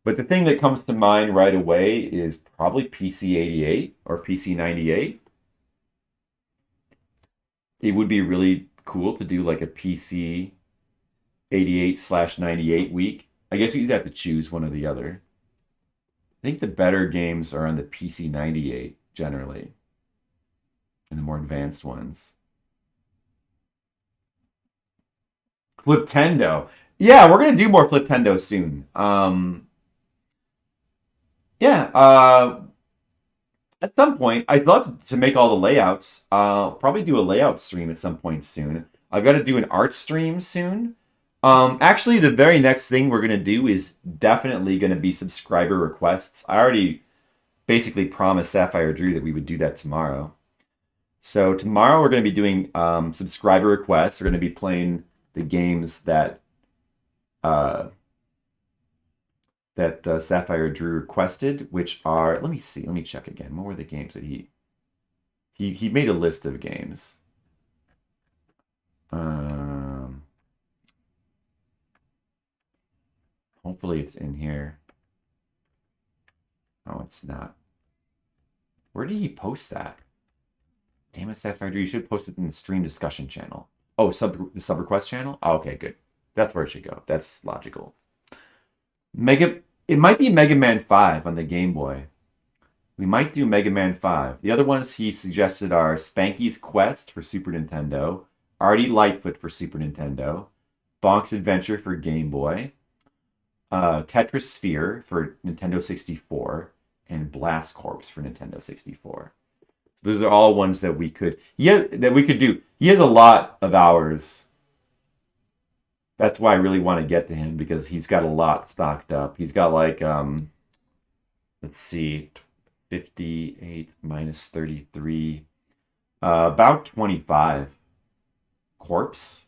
But the thing that comes to mind right away is probably PC-88 or PC-98. It would be really cool to do like a PC-88/98 week. I guess you'd have to choose one or the other. I think the better games are on the PC-98 generally, and the more advanced ones. Fliptendo. Yeah, we're gonna do more Fliptendo soon. Yeah, at some point, I'd love to make all the layouts. Probably do a layout stream at some point soon. I've got to do an art stream soon. Actually, the very next thing we're gonna do is definitely gonna be subscriber requests. I already basically promised Sapphire Drew that we would do that tomorrow. So tomorrow we're gonna be doing subscriber requests. We're gonna be playing the games that Sapphire Drew requested, which are, let me see, let me check again. What were the games that he made a list of games. Hopefully it's in here. Oh, it's not. Where did he post that? Damn it, Sapphire Drew, you should post it in the stream discussion channel. Oh, the sub request channel? Oh, okay, good. That's where it should go. That's logical. It might be Mega Man 5 on the Game Boy. We might do Mega Man 5. The other ones he suggested are Spanky's Quest for Super Nintendo, Artie Lightfoot for Super Nintendo, Bonk's Adventure for Game Boy, Tetris Sphere for Nintendo 64, and Blast Corps for Nintendo 64. Those are all ones that we could do. He has a lot of hours. That's why I really want to get to him, because he's got a lot stocked up. He's got like let's see, 58 minus 33, about 25. Corpse?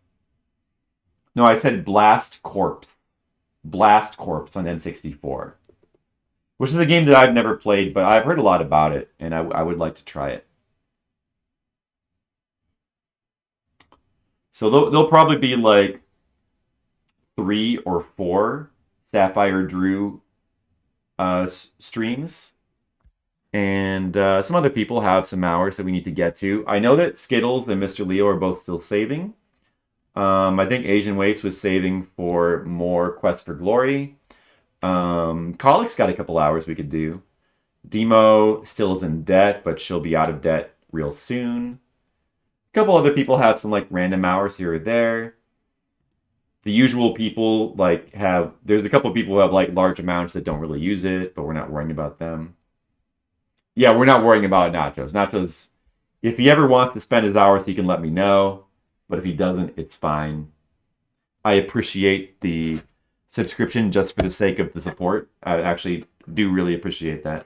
No, I said Blast Corpse. Blast Corpse on N64. Which is a game that I've never played, but I've heard a lot about it, and I would like to try it. So there'll probably be like 3 or 4 Sapphire Drew streams. And some other people have some hours that we need to get to. I know that Skittles and Mr. Leo are both still saving. I think Asian Waste was saving for more Quest for Glory. Colic's got a couple hours we could do. Demo still is in debt, but she'll be out of debt real soon. A couple other people have some like random hours here or there. The usual people there's a couple of people who have like large amounts that don't really use it, but we're not worrying about them. Yeah, we're not worrying about Nachos. Nachos, if he ever wants to spend his hours, he can let me know. But if he doesn't, it's fine. I appreciate the subscription just for the sake of the support. I actually do really appreciate that.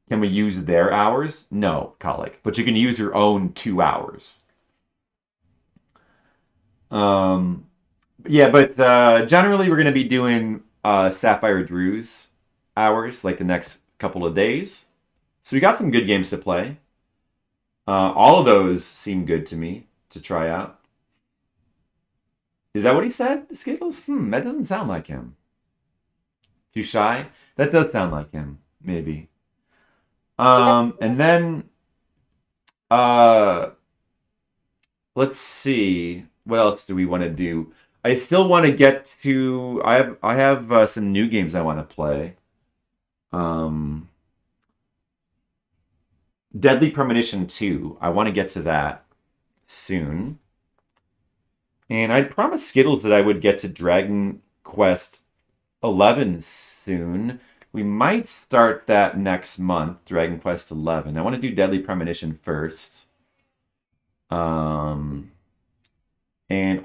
Can we use their hours? No, Colic. But you can use your own 2 hours. Yeah, but generally we're going to be doing Sapphire Drew's hours like the next couple of days. So we got some good games to play. All of those seem good to me to try out. Is that what he said, Skittles? That doesn't sound like him. Too shy? That does sound like him, maybe. And then let's see. What else do we want to do? I still want to get to. I have some new games I want to play. Deadly Premonition 2. I want to get to that soon. And I'd promised Skittles that I would get to Dragon Quest 11 soon. We might start that next month, Dragon Quest 11. I want to do Deadly Premonition first. And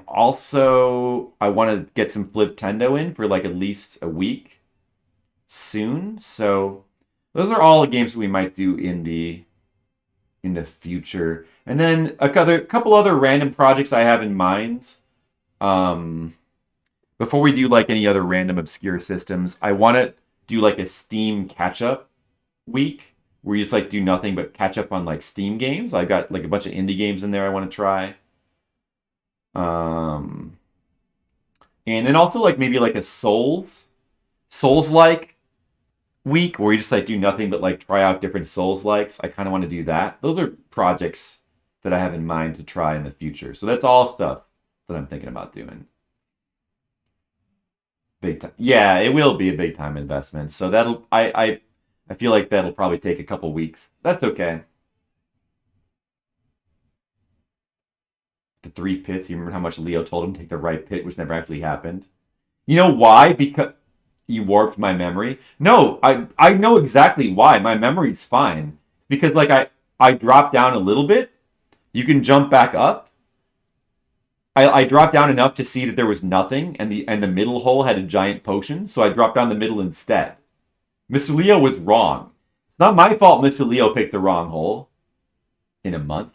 also, I want to get some Fliptendo in for like at least a week soon. So those are all the games that we might do in the future. And then a couple other random projects I have in mind. Before we do like any other random obscure systems, I want to do like a Steam catch-up week where you just like do nothing but catch up on like Steam games. I've got like a bunch of indie games in there I want to try. Um, and then also like maybe like a Souls like week where you just like do nothing but like try out different Souls likes. I kind of want to do that. Those are projects that I have in mind to try in the future. So that's all stuff that I'm thinking about doing. Big time. Yeah, it will be a big time investment. So that'll I feel like that'll probably take a couple weeks. That's okay. The 3 pits. You remember how much Leo told him to take the right pit, which never actually happened. You know why? Because you warped my memory. No, I know exactly why. My memory's fine. Because like I dropped down a little bit. You can jump back up. I dropped down enough to see that there was nothing, and the middle hole had a giant potion, so I dropped down the middle instead. Mr. Leo was wrong. It's not my fault Mr. Leo picked the wrong hole in a month.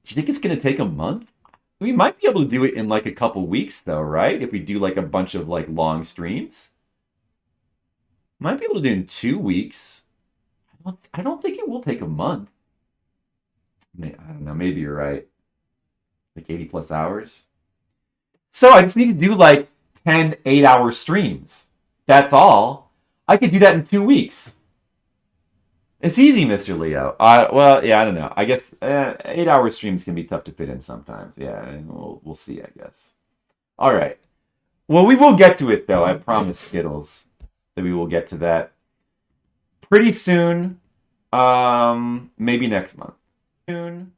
Do you think it's going to take a month? We might be able to do it in like a couple weeks, though, right? If we do like a bunch of like long streams. Might be able to do it in 2 weeks. I don't think it will take a month. I don't know. Maybe you're right. Like 80 plus hours. So I just need to do like 10 8-hour streams. That's all. I could do that in 2 weeks. It's easy, Mr. Leo. Well, yeah, I don't know. I guess 8-hour streams can be tough to fit in sometimes. Yeah, we'll see, I guess. All right. Well, we will get to it, though. I promise, Skittles, that we will get to that pretty soon. Maybe next month. Soon.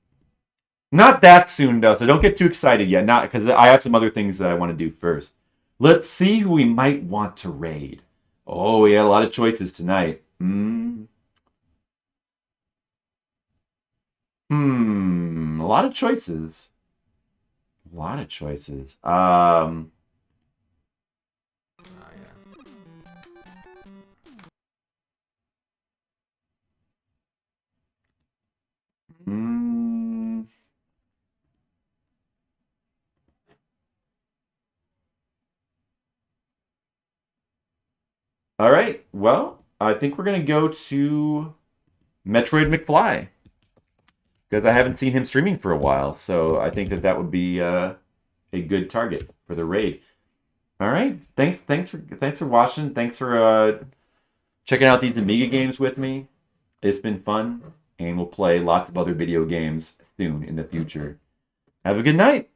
Not that soon, though, so don't get too excited yet. Not because I have some other things that I want to do first. Let's see who we might want to raid. Oh, we had a lot of choices tonight. A lot of choices. A lot of choices. All right. Well, I think we're gonna go to Metroid McFly because I haven't seen him streaming for a while, so I think that would be a good target for the raid. All right. Thanks for watching. Thanks for checking out these Amiga games with me. It's been fun, and we'll play lots of other video games soon in the future. Have a good night.